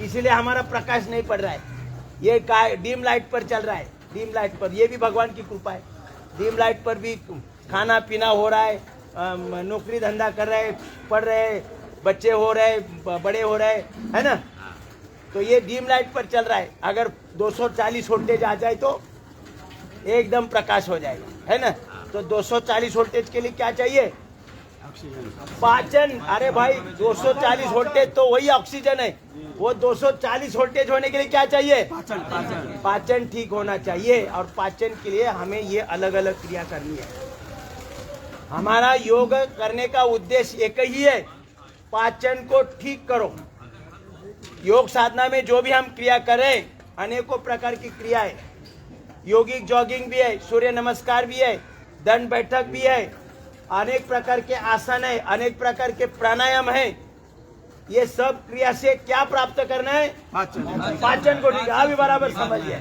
इसीलिए हमारा प्रकाश नहीं पड़ रहा है। ये डीम लाइट पर चल रहा है। डीम लाइट पर, ये भी भगवान की कृपा है। डीम लाइट पर भी खाना पीना हो रहा है, नौकरी धंधा कर रहे, पढ़ रहे, बच्चे हो रहे, बड़े हो रहे, है ना? तो ये डीम लाइट पर चल रहा है। अगर 240 वोल्टेज आ जाए तो एकदम प्रकाश हो जाएगा, है ना? तो 240 वोल्टेज के लिए क्या चाहिए? पाचन। अरे भाई 240 वोल्टेज तो वही ऑक्सीजन है। वो 240 वोल्टेज होने के लिए क्या चाहिए? पाचन ठीक होना चाहिए। और पाचन के लिए हमें ये अलग अलग क्रिया करनी है। हमारा योग करने का उद्देश्य एक ही है, पाचन को ठीक करो। योग साधना में जो भी हम क्रिया करें, अनेकों प्रकार की क्रिया है, योगिक जॉगिंग भी है, सूर्य नमस्कार भी है, दंड बैठक भी है, अनेक प्रकार के आसन है, अनेक प्रकार के प्राणायाम है। ये सब क्रिया से क्या प्राप्त करना है? पाचन को ठीक। अभी बराबर समझिए,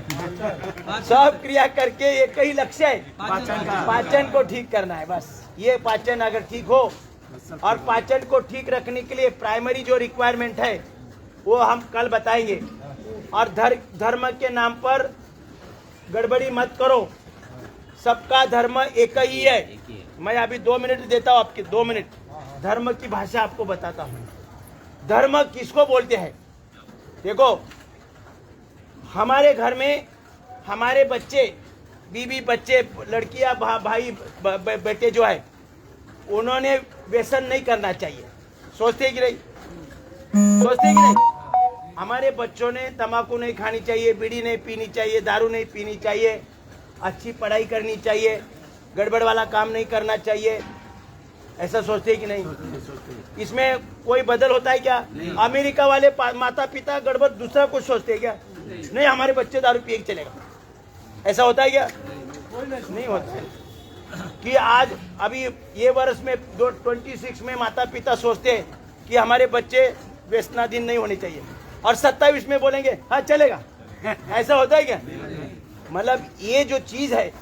सब क्रिया करके एक ही लक्ष्य है, पाचन को ठीक करना है। बस ये पाचन अगर ठीक हो, और पाचन को ठीक रखने के लिए प्राइमरी जो रिक्वायरमेंट है वो हम कल बताएंगे। और धर्म के नाम पर गड़बड़ी मत करो, सबका धर्म एक ही है। मैं अभी 2 मिनट देता हूँ आपके, 2 मिनट धर्म की भाषा आपको बताता हूँ। धर्म किसको बोलते हैं? देखो, हमारे घर में हमारे बच्चे, बीवी, बच्चे, लड़कियां, भाई, बेटे जो है, उन्होंने व्यसन नहीं करना चाहिए। सोचते कि नहीं? सोचते कि नहीं? हमारे बच्चों ने तंबाकू नहीं खानी चाहिए, बीड़ी नहीं पीनी चाहिए, दारू नहीं पीनी चाहिए, अच्छी पढ़ाई करनी चाहिए, गड़बड़ वाला काम नहीं करना चाहिए। ऐसा सोचते कि नहीं? इसमें कोई बदल होता है क्या? अमेरिका वाले माता पिता गड़बड़ दूसरा कुछ सोचते हैं क्या? नहीं, हमारे बच्चे दारू पिए चलेगा, ऐसा होता है क्या? नहीं होता है। कि आज अभी ये वर्ष में 26 में माता पिता सोचते हैं कि हमारे बच्चे व्यसनाधीन नहीं होने चाहिए, और 27 में बोलेंगे हाँ चलेगा। ऐसा होता है क्या? मतलब ये जो चीज है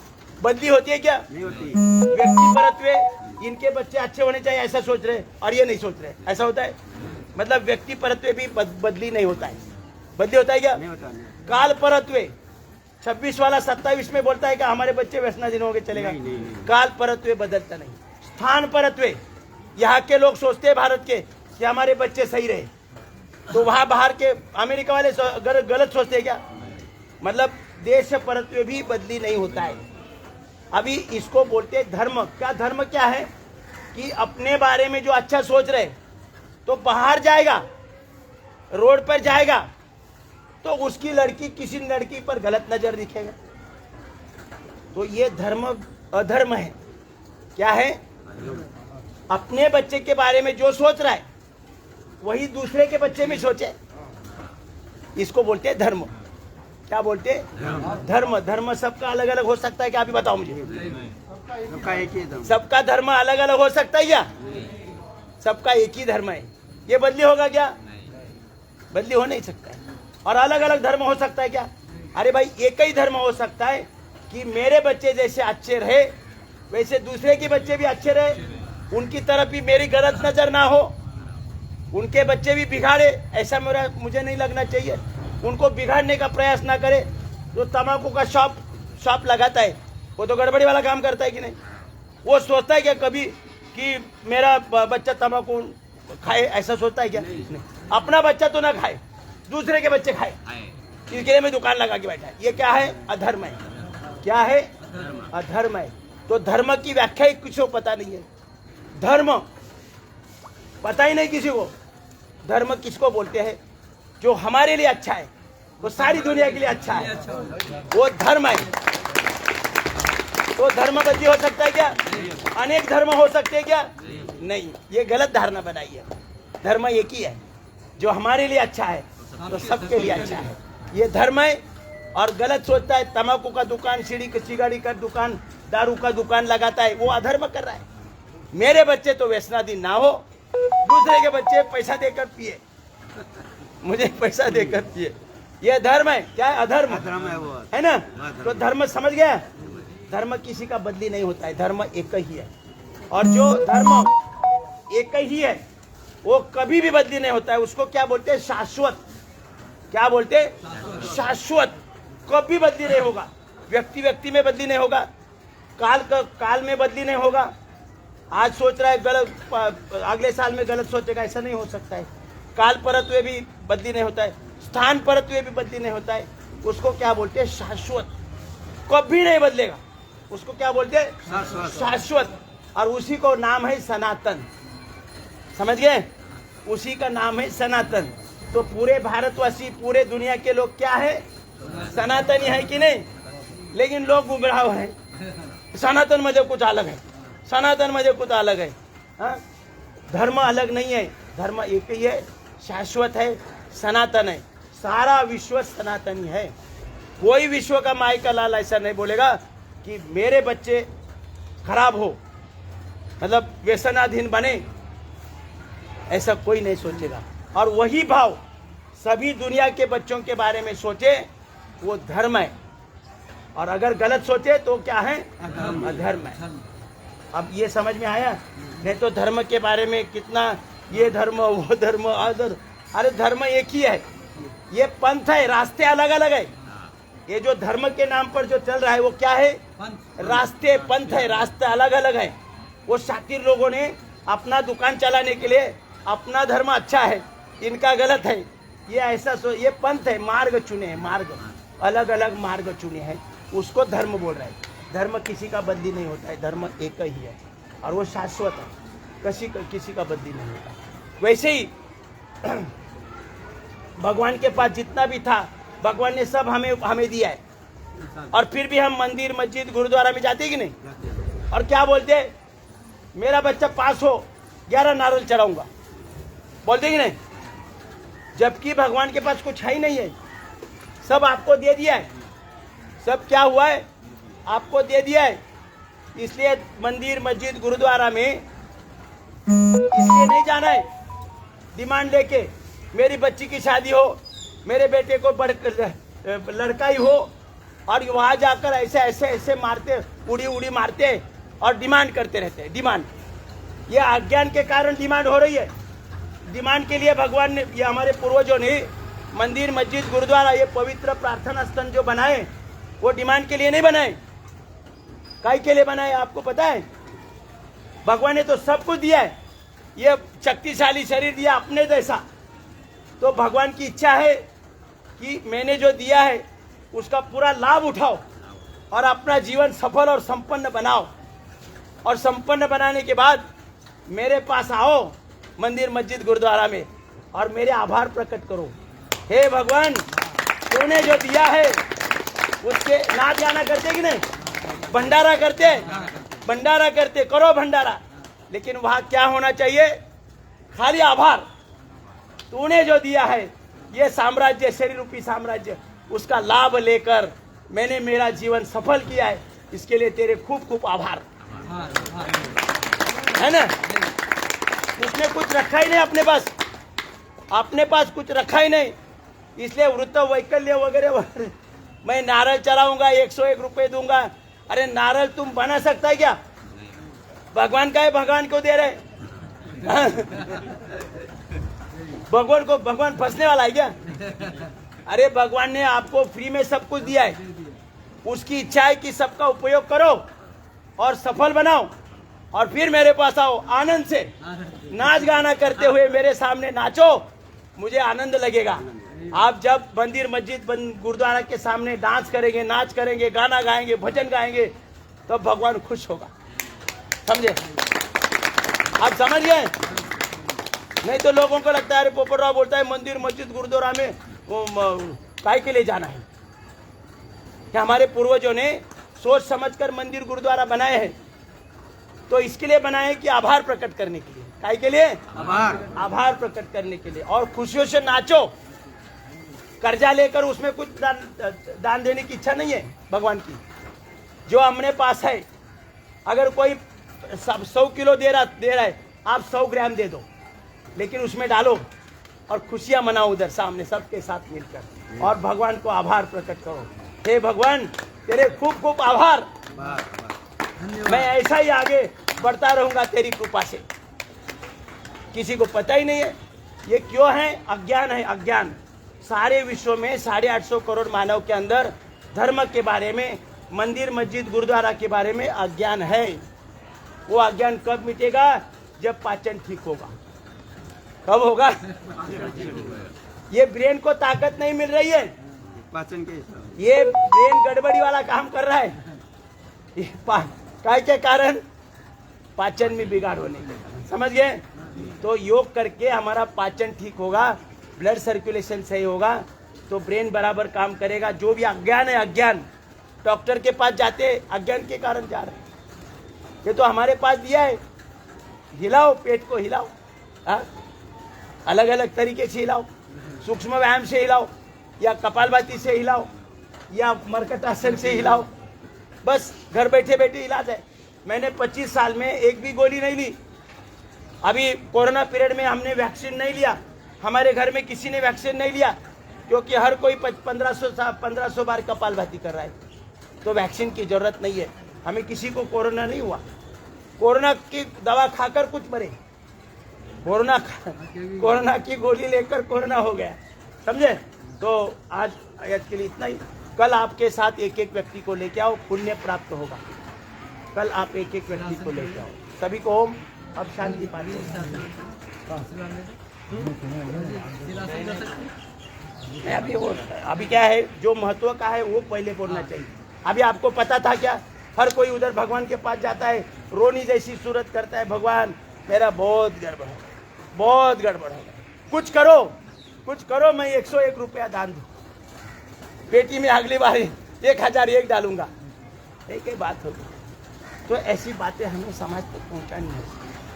बदली होती है क्या? नहीं होती। व्यक्ति परत्व, इनके बच्चे अच्छे होने चाहिए ऐसा सोच रहे, और ये नहीं सोच रहे, ऐसा होता है। मतलब व्यक्ति परत्व भी बदली नहीं होता है। बदली होता है क्या? नहीं होता। काल परत्व, 26 वाला 27 में बोलता है कि हमारे बच्चे व्यसनाधीन होंगे चलेगा। काल परत्व बदलता नहीं। स्थान परत्व, यहाँ के लोग सोचते हैं भारत के कि हमारे बच्चे सही रहे, तो वहां बाहर के अमेरिका वाले गलत सोचते हैं क्या? मतलब देश परत्व भी बदली नहीं होता है। अभी इसको बोलते हैं धर्म। क्या धर्म क्या है? कि अपने बारे में जो अच्छा सोच रहे, तो बाहर जाएगा, रोड पर जाएगा, तो उसकी लड़की किसी लड़की पर गलत नजर दिखेगा, तो ये धर्म अधर्म है। क्या है? अपने बच्चे के बारे में जो सोच रहा है वही दूसरे के बच्चे में सोचे, इसको बोलते हैं धर्म। क्या बोलते हैं? धर्म। धर्म सबका अलग अलग हो सकता है क्या? अभी बताओ मुझे। सबका एक ही धर्म। सबका धर्म अलग अलग हो सकता है क्या? सबका एक ही धर्म है। ये बदली होगा क्या? बदली हो नहीं सकता है। और अलग अलग धर्म हो सकता है क्या? अरे भाई, एक ही धर्म हो सकता है कि मेरे बच्चे जैसे अच्छे रहे वैसे दूसरे के बच्चे भी अच्छे रहे, उनकी तरफ भी मेरी गलत नजर ना हो, उनके बच्चे भी बिगाड़े ऐसा मुझे नहीं लगना चाहिए। उनको बिगाड़ने का प्रयास ना करे। जो तंबाकू का शॉप लगाता है वो तो गड़बड़ी वाला काम करता है कि नहीं? वो सोचता है क्या कभी कि मेरा बच्चा तंबाकू खाए? ऐसा सोचता है क्या? नहीं। अपना बच्चा तो ना खाए, दूसरे के बच्चे खाए, इसके लिए मैं दुकान लगा के बैठा है। ये क्या है? अधर्म है। क्या है? अधर्म है। तो धर्म की व्याख्या ही किसी को पता नहीं है। धर्म पता ही नहीं किसी को। धर्म किसको बोलते हैं? जो हमारे लिए अच्छा है, वो सारी दुनिया के लिए अच्छा है, वो धर्म है। तो धर्म बदली हो सकता है क्या? अनेक धर्म हो सकते हैं क्या? नहीं, ये गलत धारणा बनाई है। धर्म एक ही है, जो हमारे लिए अच्छा है तो सबके लिए अच्छा है, ये धर्म है। और गलत सोचता है, तंबाकू का दुकान, सिगड़ी का दुकान, दारू का दुकान लगाता है, वो अधर्म कर रहा है। मेरे बच्चे तो व्यसनाधीन ना हो, दूसरे के बच्चे पैसा देकर पिए, मुझे पैसा देकर पिए, ये धर्म है। क्या है? अधर्म है वो, है ना? तो धर्म समझ गया? धर्म किसी का बदली नहीं होता है, धर्म एक ही है। और जो धर्म एक ही है वो कभी भी बदली नहीं होता है। उसको क्या बोलते हैं? शाश्वत। क्या बोलते हैं? शाश्वत। कभी बदली नहीं होगा। व्यक्ति में बदली नहीं होगा, काल में बदली नहीं होगा। आज सोच रहा है गलत, अगले साल में गलत सोचेगा, ऐसा नहीं हो सकता है। काल परत्व भी बदली नहीं होता है, स्थान परत्व भी बदली नहीं होता है। उसको क्या बोलते हैं? शाश्वत। कभी नहीं बदलेगा, उसको क्या बोलते हैं? शाश्वत। और उसी को नाम है सनातन। समझ गए? उसी का नाम है सनातन। तो पूरे भारतवासी, पूरे दुनिया के लोग क्या है? सनातनी है कि नहीं? लेकिन लोग गुमराह है, सनातन मतलब कुछ अलग है, सनातन मध्ये कुछ अलग है। हाँ? धर्म अलग नहीं है, धर्म एक ही है, शाश्वत है, सनातन है। सारा विश्व सनातनी है। कोई विश्व का माई का लाल ऐसा नहीं बोलेगा कि मेरे बच्चे खराब हो, मतलब व्यसनाधीन बने, ऐसा कोई नहीं सोचेगा। और वही भाव सभी दुनिया के बच्चों के बारे में सोचे, वो धर्म है। और अगर गलत सोचे तो क्या है? अधर्म है। अब ये समझ में आया? नहीं तो धर्म के बारे में कितना ये धर्म वो धर्म अदर, अरे धर्म एक ही है, ये पंथ है, रास्ते अलग अलग है। ये जो धर्म के नाम पर जो चल रहा है वो क्या है? रास्ते, पंथ है, रास्ते अलग अलग है। वो शातिर लोगों ने अपना दुकान चलाने के लिए अपना धर्म अच्छा है, इनका गलत है, ये ऐसा ये पंथ है, मार्ग चुने हैं, मार्ग अलग अलग मार्ग चुने हैं, उसको धर्म बोल रहे हैं। धर्म किसी का बदली नहीं होता है, धर्म एक ही है और वो शाश्वत है, किसी का बदली नहीं होता। वैसे ही भगवान के पास जितना भी था भगवान ने सब हमें दिया है। और फिर भी हम मंदिर मस्जिद गुरुद्वारा में जाते कि नहीं? और क्या बोलते? मेरा बच्चा पास हो 11 नारियल चढ़ाऊंगा, बोलते कि नहीं? जबकि भगवान के पास कुछ है ही नहीं है, सब आपको दे दिया है। सब क्या हुआ है? आपको दे दिया है। इसलिए मंदिर मस्जिद गुरुद्वारा में इसलिए नहीं जाना है डिमांड लेके मेरी बच्ची की शादी हो, मेरे बेटे को लड़का ही हो, और वहां जाकर ऐसे ऐसे ऐसे मारते, उड़ी उड़ी मारते और डिमांड करते रहते हैं। डिमांड, ये अज्ञान के कारण डिमांड हो रही है। डिमांड के लिए भगवान ने, ये हमारे पूर्वजों ने मंदिर मस्जिद गुरुद्वारा ये पवित्र प्रार्थना स्थल जो बनाए, वो डिमांड के लिए नहीं बनाए। काय के लिए बनाए आपको पता है? भगवान ने तो सब कुछ दिया है, ये शक्तिशाली शरीर दिया अपने जैसा। तो भगवान की इच्छा है कि मैंने जो दिया है उसका पूरा लाभ उठाओ और अपना जीवन सफल और संपन्न बनाओ। और संपन्न बनाने के बाद मेरे पास आओ मंदिर मस्जिद गुरुद्वारा में और मेरे आभार प्रकट करो। हे भगवान, तूने जो दिया है उसके नाच गाना करते कि नहीं? भंडारा करते, भंडारा करते, करो भंडारा। लेकिन वहां क्या होना चाहिए? खाली आभार। तूने जो दिया है ये साम्राज्य, शरीर रूपी साम्राज्य, उसका लाभ लेकर मैंने मेरा जीवन सफल किया है, इसके लिए तेरे खूब खूब आभार। है ना? उसने कुछ रखा ही नहीं अपने पास कुछ रखा ही नहीं। इसलिए वृत्त वैकल्य वगैरह मैं नारळ चढ़ाऊंगा, 101 रुपए दूंगा। अरे नारळ तुम बना सकता है क्या? भगवान का है, भगवान को दे रहे? भगवान फंसने वाला है क्या? अरे भगवान ने आपको फ्री में सब कुछ दिया है, उसकी इच्छा है कि सबका उपयोग करो और सफल बनाओ और फिर मेरे पास आओ, आनंद से नाच गाना करते हुए मेरे सामने नाचो, मुझे आनंद लगेगा। आप जब मंदिर मस्जिद गुरुद्वारा के सामने डांस करेंगे, नाच करेंगे, गाना गाएंगे, भजन गाएंगे, तो भगवान खुश होगा। समझे? आप समझ गए? नहीं तो लोगों को लगता है अरे पोपटराव बोलता है मंदिर मस्जिद गुरुद्वारा में काय के लिए जाना है। क्या हमारे पूर्वजों ने सोच समझकर मंदिर गुरुद्वारा बनाए हैं, तो इसके लिए बनाए कि आभार प्रकट करने के लिए। काय के लिए? आभार प्रकट करने के लिए। और खुशियों से नाचो। कर्जा लेकर उसमें कुछ दान देने की इच्छा नहीं है भगवान की। जो हमने पास है, अगर कोई 100 किलो दे रहा है, आप 100 ग्राम दे दो, लेकिन उसमें डालो और खुशियां मनाओ उधर सामने सबके साथ मिलकर, और भगवान को आभार प्रकट करो। हे भगवान, तेरे खूब खूब आभार, मैं ऐसा ही आगे बढ़ता रहूंगा तेरी कृपा से। किसी को पता ही नहीं है ये क्यों है? अज्ञान है, अज्ञान। सारे विश्व में 850 करोड़ मानव के अंदर धर्म के बारे में, मंदिर मस्जिद गुरुद्वारा के बारे में अज्ञान है। वो अज्ञान कब मिटेगा? जब पाचन ठीक होगा। कब होगा? ये ब्रेन को ताकत नहीं मिल रही है, पाचन के हिसाब। ये ब्रेन गड़बड़ी वाला काम कर रहा है। काय के कारण? पाचन में बिगाड़ होने के कारण। समझ गए? तो योग करके हमारा पाचन ठीक होगा, ब्लड सर्कुलेशन सही होगा, तो ब्रेन बराबर काम करेगा। जो भी अज्ञान है, अज्ञान, डॉक्टर के पास जाते अज्ञान के कारण जा रहे हैं। ये तो हमारे पास दिया है। हिलाओ, पेट को हिलाओ, अलग अलग तरीके से हिलाओ, सूक्ष्म व्यायाम से हिलाओ, या कपालभाति से हिलाओ, या मरकटासन से हिलाओ। बस घर बैठे बैठे इलाज है। मैंने 25 साल में एक भी गोली नहीं ली। अभी कोरोना पीरियड में हमने वैक्सीन नहीं लिया, हमारे घर में किसी ने वैक्सीन नहीं लिया, क्योंकि हर कोई 1500 बार कपालभाति कर रहा है। तो वैक्सीन की जरूरत नहीं है। हमें किसी को कोरोना नहीं हुआ। कोरोना की दवा खाकर कुछ मरे, कोरोना की गोली लेकर कोरोना हो गया, समझे। तो आज के लिए इतना ही। कल आपके साथ एक एक व्यक्ति को लेके आओ, पुण्य प्राप्त होगा। कल आप एक एक व्यक्ति को लेके आओ। सभी को ओम। अब शांति पानी। अभी क्या है, जो महत्व का है वो पहले बोलना चाहिए। अभी आपको पता था क्या? हर कोई उधर भगवान के पास जाता है, रोनी जैसी सूरत करता है, भगवान मेरा बहुत गड़बड़ है, बहुत गड़बड़ है, कुछ करो, कुछ करो, मैं 101 रुपया दान दूँ, पेटी में अगली बार 1001 डालूंगा। एक ही बात होगी। तो ऐसी बातें हमें समाज तक पहुंचानी है।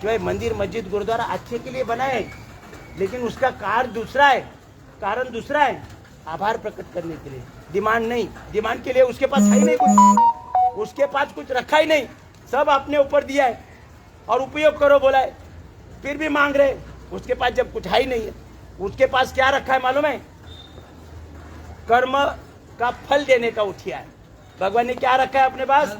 जो है मंदिर मस्जिद गुरुद्वारा अच्छे के लिए बना है, लेकिन उसका कारण दूसरा है, कारण दूसरा है, आभार प्रकट करने के लिए, डिमांड नहीं। डिमांड के लिए उसके पास है ही नहीं कुछ, उसके पास कुछ रखा ही नहीं, सब अपने ऊपर दिया है और उपयोग करो बोला है, फिर भी मांग रहे। उसके पास जब कुछ है ही नहीं है, उसके पास क्या रखा है मालूम है? कर्म का फल देने का उठिया है। भगवान ने क्या रखा है अपने पास?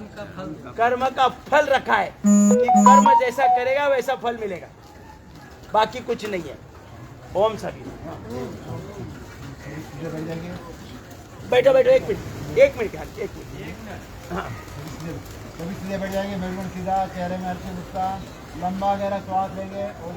कर्म का फल रखा है कि कर्म जैसा करेगा वैसा फल मिलेगा, बाकी कुछ नहीं है। ओम सभी। बैठो बैठो, एक मिनट हाँ। कभी सीधे बैठ जाएंगे, बिल्कुल सीधा, चेहरे में हल्की मुस्कान, लंबा गहरा श्वास लेंगे और